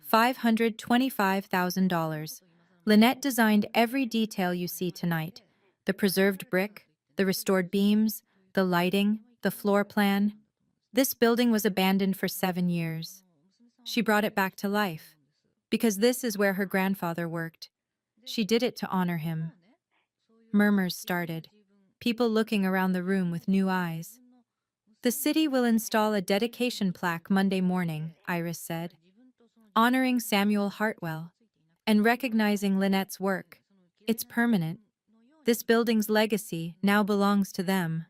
$525,000. Lynette designed every detail you see tonight. The preserved brick, the restored beams, the lighting, the floor plan. This building was abandoned for 7 years. She brought it back to life, because this is where her grandfather worked. She did it to honor him. Murmurs started, people looking around the room with new eyes. "The city will install a dedication plaque Monday morning," Iris said, "honoring Samuel Hartwell and recognizing Lynette's work. It's permanent. This building's legacy now belongs to them."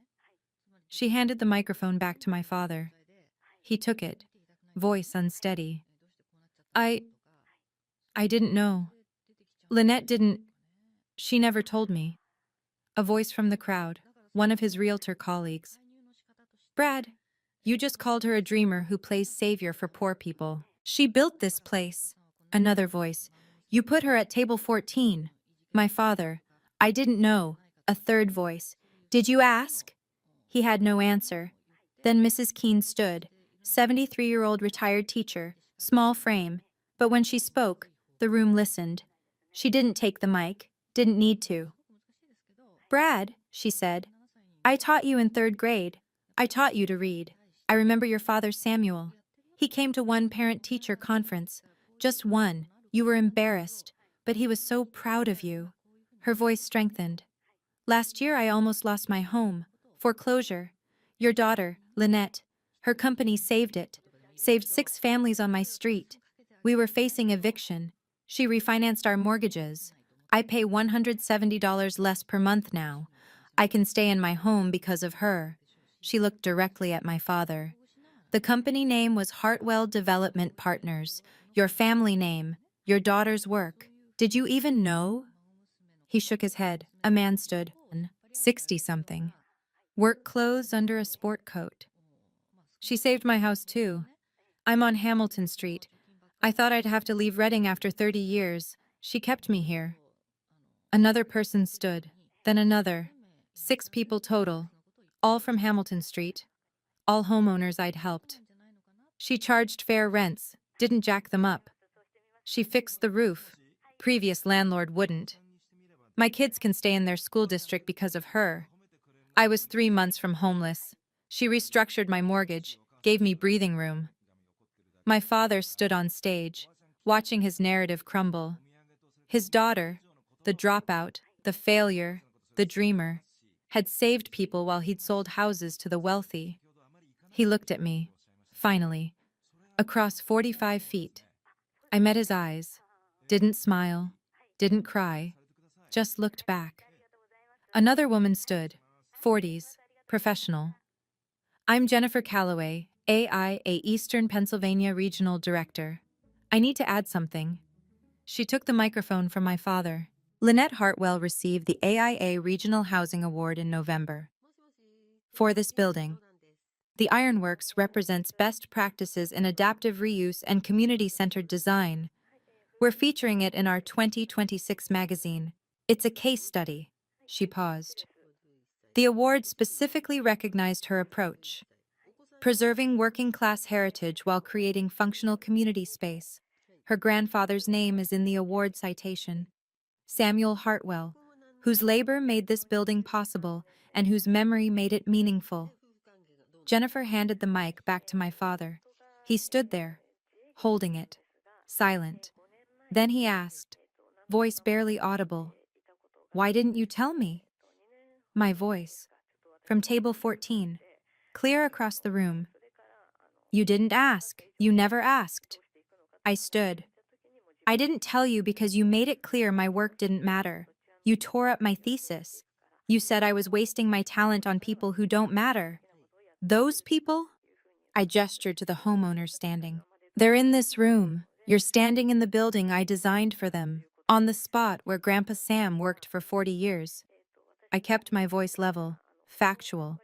She handed the microphone back to my father. He took it, voice unsteady. I I didn't know. Lynette didn't. She never told me. A voice from the crowd, one of his realtor colleagues. Brad, you just called her a dreamer who plays savior for poor people. She built this place. Another voice. You put her at table 14. My father. I didn't know. A third voice. Did you ask? He had no answer. Then Mrs. Keene stood, 73-year-old retired teacher, small frame, but when she spoke, the room listened. She didn't take the mic, didn't need to. Brad, she said, I taught you in 3rd grade. I taught you to read. I remember your father, Samuel. He came to one parent-teacher conference. Just one. You were embarrassed, but he was so proud of you. Her voice strengthened. Last year I almost lost my home. Foreclosure. Your daughter, Lynette. Her company saved it. Saved 6 families on my street. We were facing eviction. She refinanced our mortgages. I pay $170 less per month now. I can stay in my home because of her. She looked directly at my father. The company name was Hartwell Development Partners. Your family name. Your daughter's work. Did you even know? He shook his head. A man stood, 60-something. Work clothes under a sport coat. She saved my house too. I'm on Hamilton Street. I thought I'd have to leave Reading after 30 years. She kept me here. Another person stood, then another. 6 people total, all from Hamilton Street, all homeowners I'd helped. She charged fair rents, didn't jack them up. She fixed the roof. Previous landlord wouldn't. My kids can stay in their school district because of her. I was 3 months from homeless. She restructured my mortgage, gave me breathing room. My father stood on stage, watching his narrative crumble. His daughter, the dropout, the failure, the dreamer, had saved people while he'd sold houses to the wealthy. He looked at me, finally, across 45 feet. I met his eyes, didn't smile, didn't cry, just looked back. Another woman stood, 40s, professional. I'm Jennifer Calloway, AIA Eastern Pennsylvania Regional Director. I need to add something. She took the microphone from my father. Lynette Hartwell received the AIA Regional Housing Award in November. For this building, the Ironworks represents best practices in adaptive reuse and community-centered design. We're featuring it in our 2026 magazine. It's a case study. She paused. The award specifically recognized her approach, preserving working-class heritage while creating functional community space. Her grandfather's name is in the award citation. Samuel Hartwell, whose labor made this building possible and whose memory made it meaningful. Jennifer handed the mic back to my father. He stood there, holding it, silent. Then he asked, voice barely audible, "Why didn't you tell me?" My voice, from table 14, clear across the room. "You didn't ask. You never asked." I stood. "I didn't tell you because you made it clear my work didn't matter. You tore up my thesis. You said I was wasting my talent on people who don't matter." "Those people?" I gestured to the homeowners standing. "They're in this room. You're standing in the building I designed for them, on the spot where Grandpa Sam worked for 40 years. I kept my voice level, factual.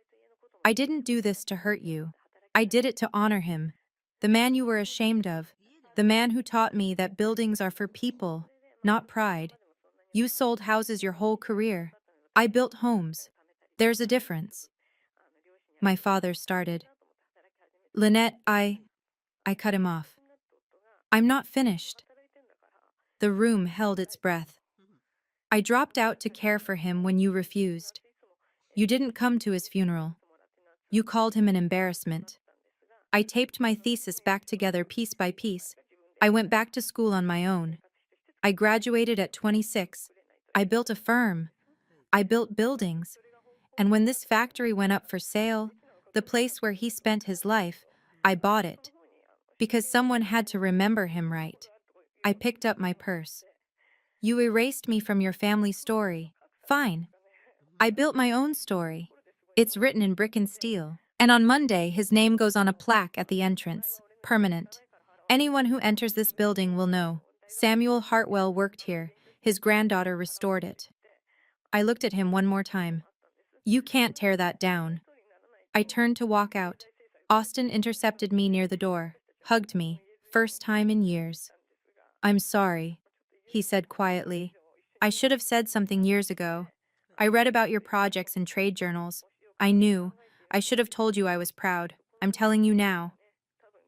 "I didn't do this to hurt you. I did it to honor him, the man you were ashamed of, the man who taught me that buildings are for people, not pride. You sold houses your whole career. I built homes. There's a difference." My father started. "Lynette, I cut him off. "I'm not finished." The room held its breath. "I dropped out to care for him when you refused. You didn't come to his funeral. You called him an embarrassment. I taped my thesis back together piece by piece. I went back to school on my own. I graduated at 26. I built a firm. I built buildings. And when this factory went up for sale, the place where he spent his life, I bought it. Because someone had to remember him right. I picked up my purse. You erased me from your family story. Fine. I built my own story. It's written in brick and steel. And on Monday, his name goes on a plaque at the entrance. Permanent. Anyone who enters this building will know. Samuel Hartwell worked here. His granddaughter restored it. I looked at him one more time. You can't tear that down. I turned to walk out. Austin intercepted me near the door, hugged me, first time in years. I'm sorry, he said quietly. I should have said something years ago. I read about your projects in trade journals. I knew. I should have told you I was proud. I'm telling you now.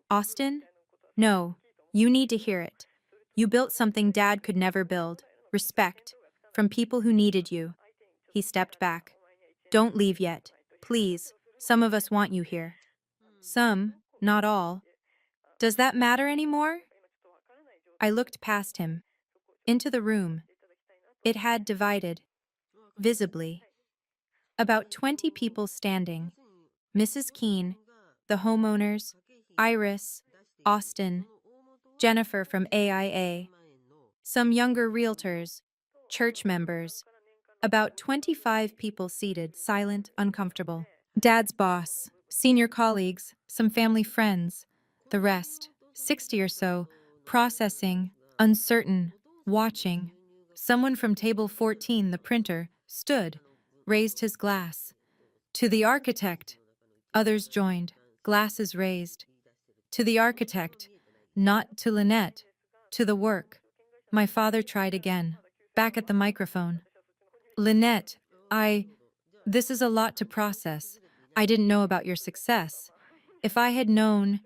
Austin? No, you need to hear it. You built something Dad could never build. Respect. From people who needed you. He stepped back. Don't leave yet. Please. Some of us want you here. Some, not all. Does that matter anymore? I looked past him. Into the room. It had divided. Visibly. About 20 people standing. Mrs. Keene, the homeowners, Iris, Austin, Jennifer from AIA, some younger realtors, church members. About 25 people seated, silent, uncomfortable. Dad's boss, senior colleagues, some family friends. The rest, 60 or so, processing, uncertain, watching. Someone from table 14, the printer, stood, raised his glass. To the architect. Others joined, glasses raised. To the architect, not to Lynette, to the work. My father tried again, back at the microphone. Lynette, this is a lot to process. I didn't know about your success. If I had known,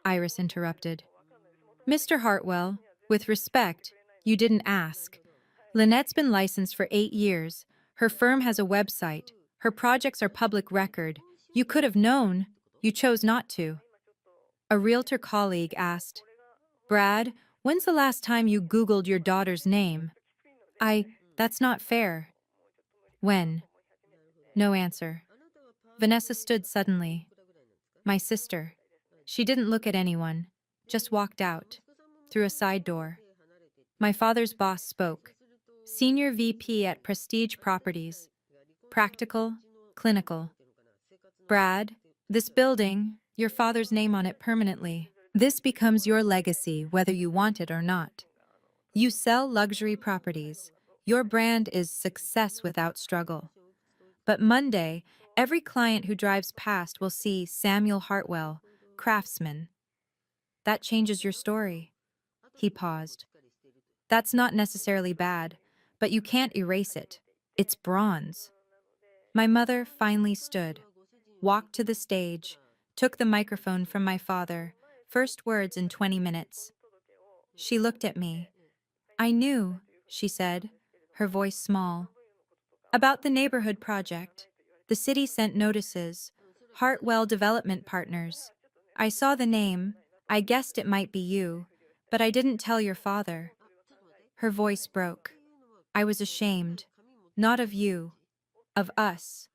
Iris interrupted. Mr. Hartwell, with respect, you didn't ask. Lynette's been licensed for 8 years. Her firm has a website. Her projects are public record. You could have known. You chose not to. A realtor colleague asked, Brad, when's the last time you Googled your daughter's name? That's not fair. When? No answer. Vanessa stood suddenly. My sister. She didn't look at anyone, just walked out, through a side door. My father's boss spoke. Senior VP at Prestige Properties. Practical, clinical. Brad, this building, your father's name on it permanently. This becomes your legacy whether you want it or not. You sell luxury properties. Your brand is success without struggle. But Monday, every client who drives past will see Samuel Hartwell, craftsman. That changes your story. He paused. That's not necessarily bad, but you can't erase it. It's bronze. My mother finally stood, walked to the stage, took the microphone from my father, first words in 20 minutes. She looked at me. I knew, she said, her voice small. About the neighborhood project. The city sent notices. Hartwell Development Partners. I saw the name. I guessed it might be you, but I didn't tell your father. Her voice broke. I was ashamed. Not of you. Of us.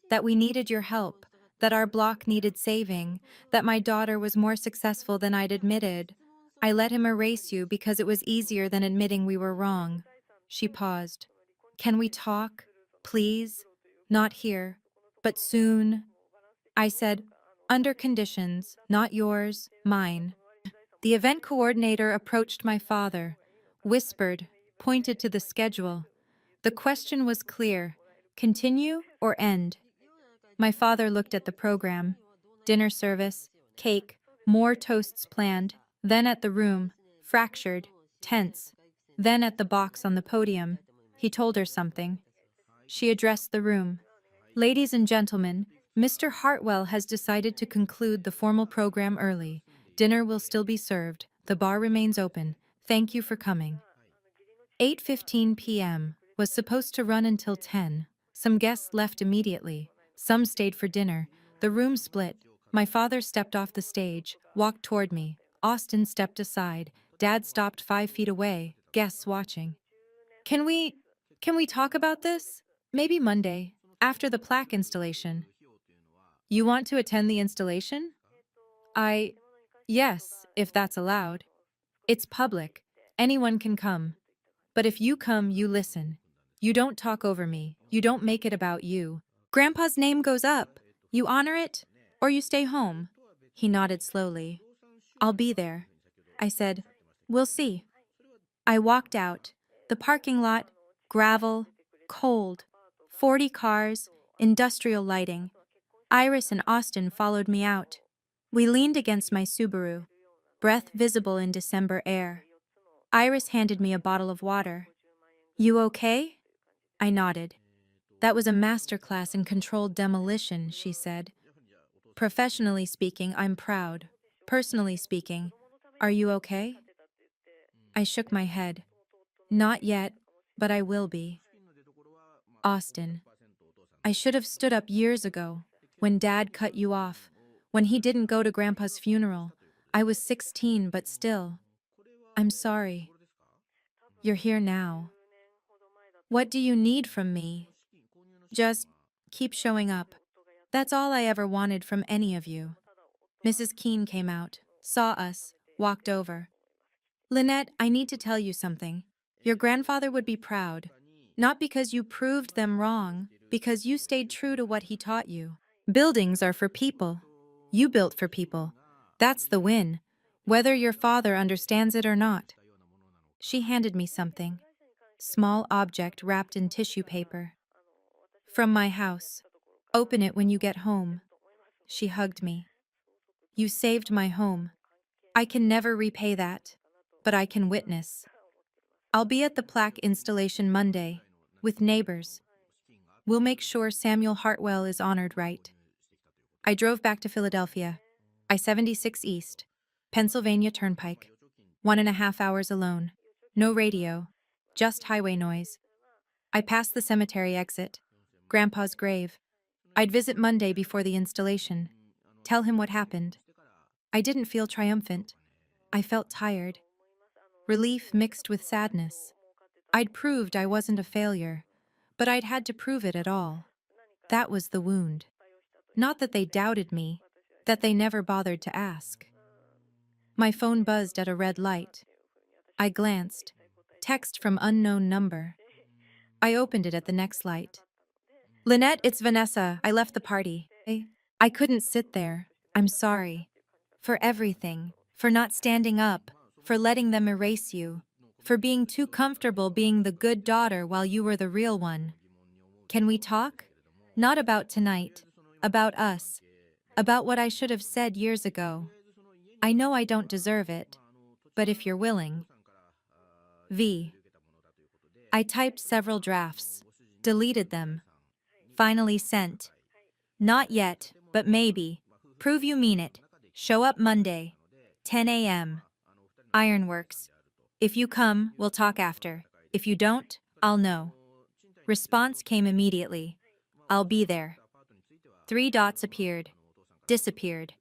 That we needed your help. That our block needed saving. That my daughter was more successful than I'd admitted. I let him erase you because it was easier than admitting we were wrong. She paused. Can we talk? Please? Not here. But soon. I said, under conditions, not yours, mine. The event coordinator approached my father, whispered, pointed to the schedule. The question was clear, continue or end? My father looked at the program. Dinner service, cake, more toasts planned, then at the room, fractured, tense, then at the box on the podium. He told her something. She addressed the room. Ladies and gentlemen, Mr. Hartwell has decided to conclude the formal program early. Dinner will still be served. The bar remains open. Thank you for coming. 8:15 p.m. was supposed to run until 10. Some guests left immediately. Some stayed for dinner. The room split. My father stepped off the stage, walked toward me. Austin stepped aside. Dad stopped 5 feet away, guests watching. Can we talk about this? Maybe Monday, after the plaque installation. You want to attend the installation? Yes, if that's allowed. It's public. Anyone can come. But if you come, you listen. You don't talk over me. You don't make it about you. Grandpa's name goes up. You honor it, or you stay home. He nodded slowly. I'll be there. I said, we'll see. I walked out. The parking lot, gravel, cold. 40 cars, industrial lighting. Iris and Austin followed me out. We leaned against my Subaru, breath visible in December air. Iris handed me a bottle of water. You okay? I nodded. That was a masterclass in controlled demolition, she said. Professionally speaking, I'm proud. Personally speaking, are you okay? I shook my head. Not yet, but I will be. Austin. I should have stood up years ago, when Dad cut you off, when he didn't go to Grandpa's funeral. I was 16, but still. I'm sorry. You're here now. What do you need from me? Just keep showing up. That's all I ever wanted from any of you. Mrs. Keene came out, saw us, walked over. Lynette, I need to tell you something. Your grandfather would be proud. Not because you proved them wrong, because you stayed true to what he taught you. Buildings are for people. You built for people. That's the win, whether your father understands it or not. She handed me something. Small object wrapped in tissue paper. From my house. Open it when you get home. She hugged me. You saved my home. I can never repay that, but I can witness. I'll be at the plaque installation Monday, with neighbors. We'll make sure Samuel Hartwell is honored right. I drove back to Philadelphia, I-76 East, Pennsylvania Turnpike. 1.5 hours alone. No radio, just highway noise. I passed the cemetery exit, Grandpa's grave. I'd visit Monday before the installation, tell him what happened. I didn't feel triumphant. I felt tired. Relief mixed with sadness. I'd proved I wasn't a failure, but I'd had to prove it at all. That was the wound. Not that they doubted me, that they never bothered to ask. My phone buzzed at a red light. I glanced. Text from unknown number. I opened it at the next light. Lynette, it's Vanessa. I left the party. I couldn't sit there. I'm sorry. For everything. For not standing up. For letting them erase you. For being too comfortable being the good daughter while you were the real one. Can we talk? Not about tonight. About us. About what I should have said years ago. I know I don't deserve it. But if you're willing. V. I typed several drafts. Deleted them. Finally sent. Not yet, but maybe. Prove you mean it. Show up Monday. 10 a.m. Ironworks. If you come, we'll talk after. If you don't, I'll know. Response came immediately. I'll be there. 3 dots appeared. Disappeared.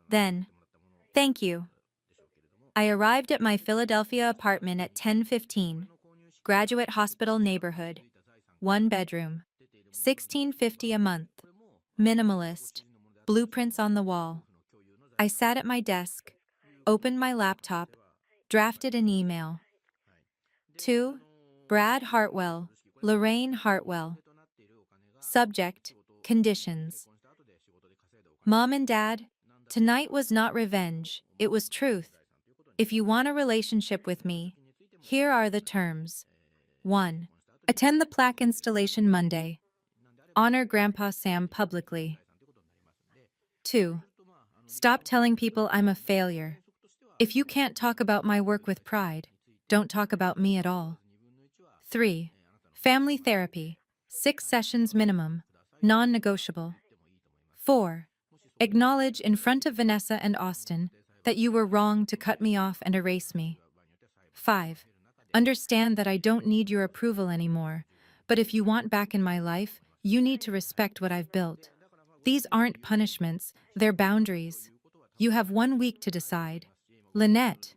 Then, thank you. I arrived at my Philadelphia apartment at 10:15. Graduate Hospital neighborhood. 1 bedroom. $16.50 a month. Minimalist. Blueprints on the wall. I sat at my desk, opened my laptop, drafted an email. To Brad Hartwell, Lorraine Hartwell. Subject, conditions. Mom and Dad, tonight was not revenge, it was truth. If you want a relationship with me, here are the terms. 1. Attend the plaque installation Monday. Honor Grandpa Sam publicly. 2. Stop telling people I'm a failure. If you can't talk about my work with pride, don't talk about me at all. 3. Family therapy. 6 sessions minimum. Non-negotiable. 4. Acknowledge in front of Vanessa and Austin that you were wrong to cut me off and erase me. 5. Understand that I don't need your approval anymore, but if you want back in my life, you need to respect what I've built. These aren't punishments, they're boundaries. You have 1 week to decide. Lynette.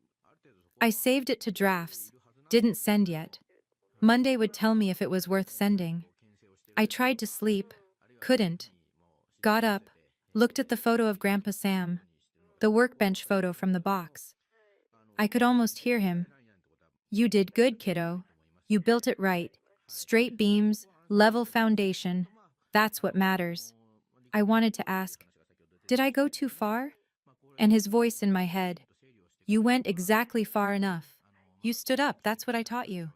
I saved it to drafts. Didn't send yet. Monday would tell me if it was worth sending. I tried to sleep. Couldn't. Got up. Looked at the photo of Grandpa Sam. The workbench photo from the box. I could almost hear him. You did good, kiddo. You built it right. Straight beams, level foundation. That's what matters. I wanted to ask, did I go too far? And his voice in my head, you went exactly far enough. You stood up, that's what I taught you.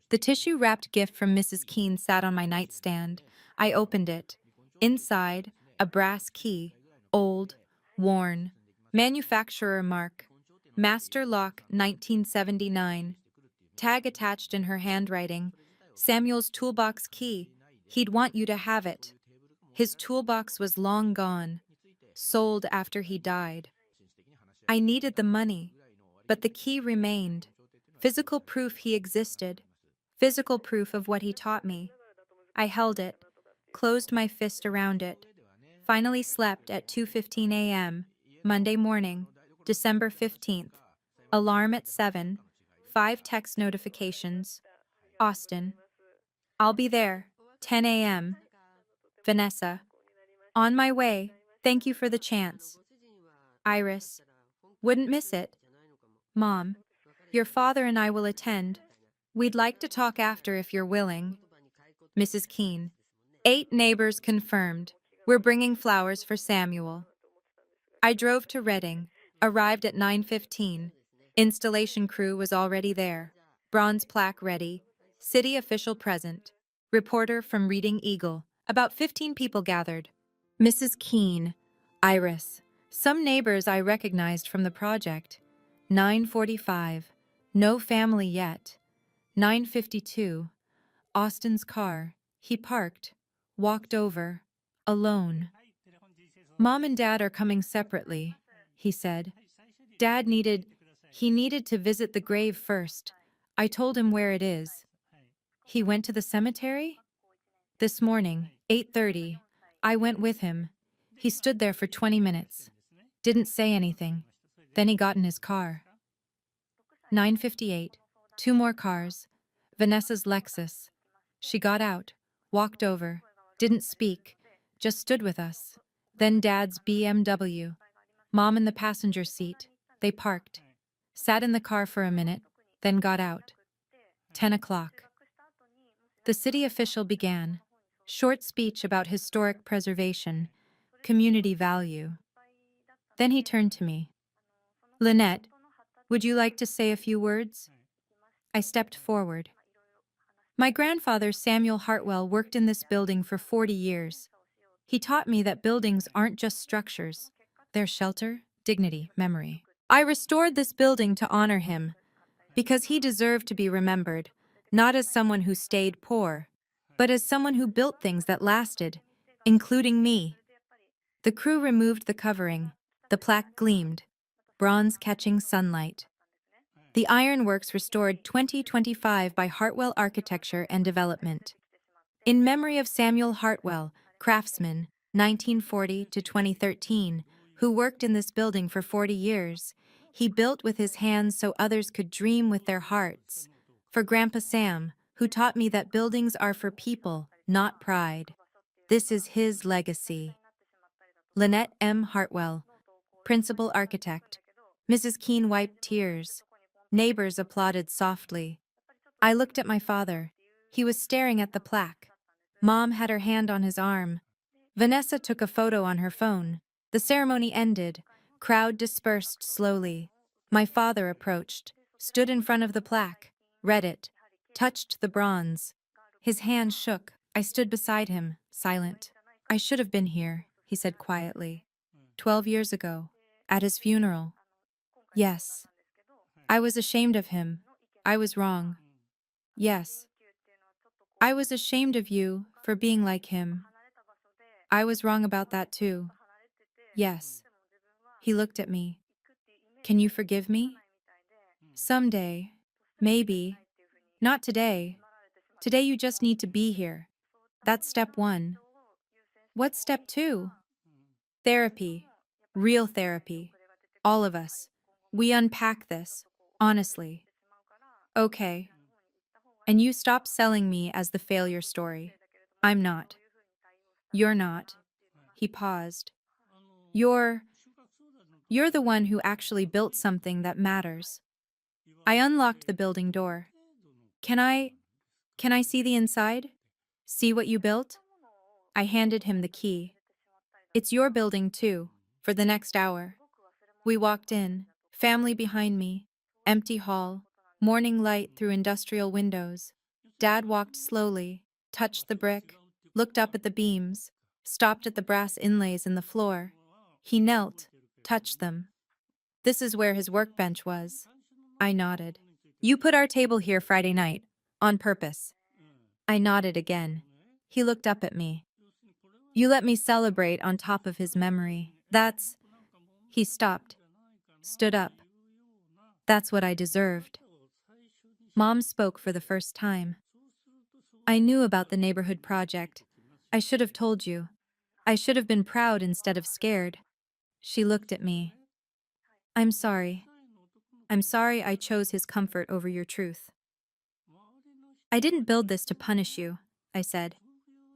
The tissue wrapped gift from Mrs. Keene sat on my nightstand. I opened it. Inside, a brass key, old, worn, manufacturer mark, Master Lock 1979, tag attached in her handwriting, Samuel's toolbox key. He'd want you to have it. His toolbox was long gone, sold after he died. I needed the money, but the key remained. Physical proof he existed. Physical proof of what he taught me. I held it, closed my fist around it, finally slept at 2:15 a.m., Monday morning, December 15th. Alarm at 7, 5 text notifications. Austin. I'll be there, 10 a.m. Vanessa. On my way, thank you for the chance. Iris. Wouldn't miss it. Mom. Your father and I will attend. We'd like to talk after if you're willing. Mrs. Keene. 8 neighbors confirmed. We're bringing flowers for Samuel. I drove to Reading, arrived at 9:15. Installation crew was already there. Bronze plaque ready. City official present. Reporter from Reading Eagle. About 15 people gathered. Mrs. Keene, Iris. Some neighbors I recognized from the project. 9:45. No family yet. 9:52. Austin's car. He parked. Walked over. Alone. Mom and Dad are coming separately, he said. He needed to visit the grave first. I told him where it is. He went to the cemetery? This morning, 8:30. I went with him. He stood there for 20 minutes. Didn't say anything. Then he got in his car. 9:58. 2 more cars. Vanessa's Lexus. She got out, walked over, didn't speak, just stood with us. Then Dad's BMW. Mom in the passenger seat. They parked. Sat in the car for a minute, then got out. 10 o'clock. The city official began. Short speech about historic preservation, community value. Then he turned to me. Lynette, would you like to say a few words? I stepped forward. My grandfather, Samuel Hartwell, worked in this building for 40 years. He taught me that buildings aren't just structures. They're shelter, dignity, memory. I restored this building to honor him, because he deserved to be remembered, not as someone who stayed poor, but as someone who built things that lasted, including me. The crew removed the covering. The plaque gleamed, bronze catching sunlight. The ironworks restored 2025 by Hartwell Architecture and Development. In memory of Samuel Hartwell, craftsman, 1940 to 2013, who worked in this building for 40 years. He built with his hands so others could dream with their hearts. For Grandpa Sam, who taught me that buildings are for people, not pride. This is his legacy. Lynette M. Hartwell, Principal Architect. Mrs. Keene wiped tears. Neighbors applauded softly. I looked at my father. He was staring at the plaque. Mom had her hand on his arm. Vanessa took a photo on her phone. The ceremony ended. Crowd dispersed slowly. My father approached, stood in front of the plaque, read it, touched the bronze. His hand shook. I stood beside him, silent. I should have been here, he said quietly. 12 years ago, at his funeral. Yes. I was ashamed of him. I was wrong. Yes. I was ashamed of you for being like him. I was wrong about that too. Yes. He looked at me. Can you forgive me? Someday. Maybe. Not today. Today you just need to be here. That's step 1. What's step 2? Therapy. Real therapy. All of us. We unpack this. Honestly. Okay. And you stop selling me as the failure story. I'm not. You're not. He paused. You're the one who actually built something that matters. I unlocked the building door. Can I see the inside? See what you built? I handed him the key. It's your building, too, for the next hour. We walked in, family behind me, empty hall, morning light through industrial windows. Dad walked slowly, touched the brick, looked up at the beams, stopped at the brass inlays in the floor. He knelt, touched them. This is where his workbench was. I nodded. You put our table here Friday night, on purpose. I nodded again. He looked up at me. You let me celebrate on top of his memory. That's... He stopped, stood up. That's what I deserved. Mom spoke for the first time. I knew about the neighborhood project. I should have told you. I should have been proud instead of scared. She looked at me. I'm sorry. I'm sorry I chose his comfort over your truth. I didn't build this to punish you, I said.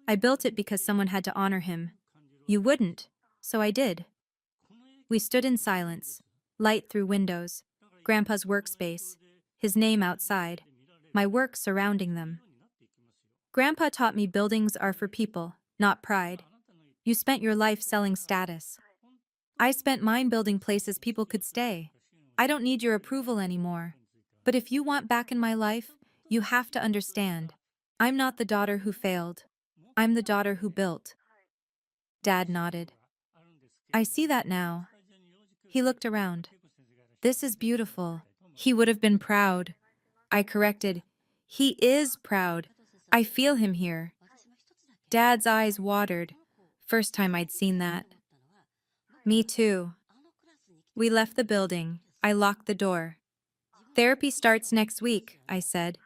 I built it because someone had to honor him. You wouldn't, so I did. We stood in silence, light through windows, Grandpa's workspace, his name outside, my work surrounding them. Grandpa taught me buildings are for people, not pride. You spent your life selling status. I spent mine building places people could stay. I don't need your approval anymore. But if you want back in my life, you have to understand. I'm not the daughter who failed. I'm the daughter who built. Dad nodded. I see that now. He looked around. This is beautiful. He would have been proud. I corrected. He is proud. I feel him here. Dad's eyes watered. First time I'd seen that. Me too. We left the building. I locked the door. Therapy starts next week, I said.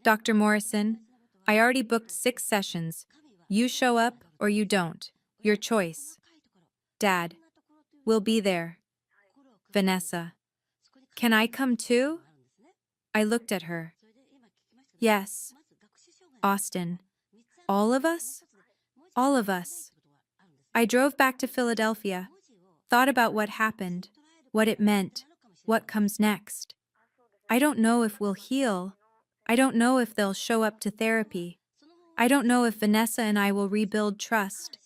Dr. Morrison, I already booked 6 sessions. You show up or you don't. Your choice. Dad, we'll be there. Vanessa, can I come too? I looked at her. Yes. Austin, all of us? All of us. I drove back to Philadelphia, thought about what happened, what it meant, what comes next. I don't know if we'll heal. I don't know if they'll show up to therapy. I don't know if Vanessa and I will rebuild trust.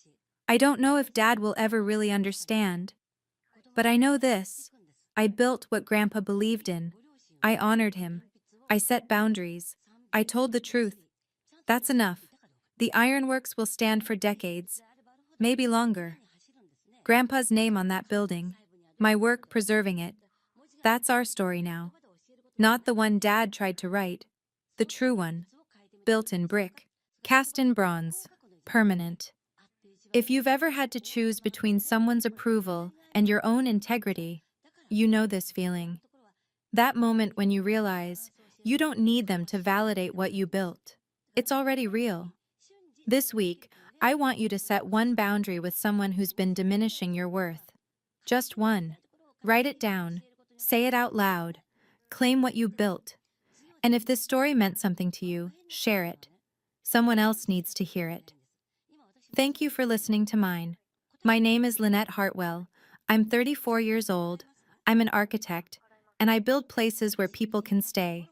I don't know if Dad will ever really understand. But I know this. I built what Grandpa believed in. I honored him. I set boundaries. I told the truth. That's enough. The ironworks will stand for decades, maybe longer. Grandpa's name on that building, my work preserving it. That's our story now. Not the one Dad tried to write. The true one. Built in brick. Cast in bronze. Permanent. If you've ever had to choose between someone's approval and your own integrity, you know this feeling. That moment when you realize you don't need them to validate what you built. It's already real. This week, I want you to set one boundary with someone who's been diminishing your worth. Just one. Write it down. Say it out loud. Claim what you built. And if this story meant something to you, share it. Someone else needs to hear it. Thank you for listening to mine. My name is Lynette Hartwell. I'm 34 years old. I'm an architect, and I build places where people can stay.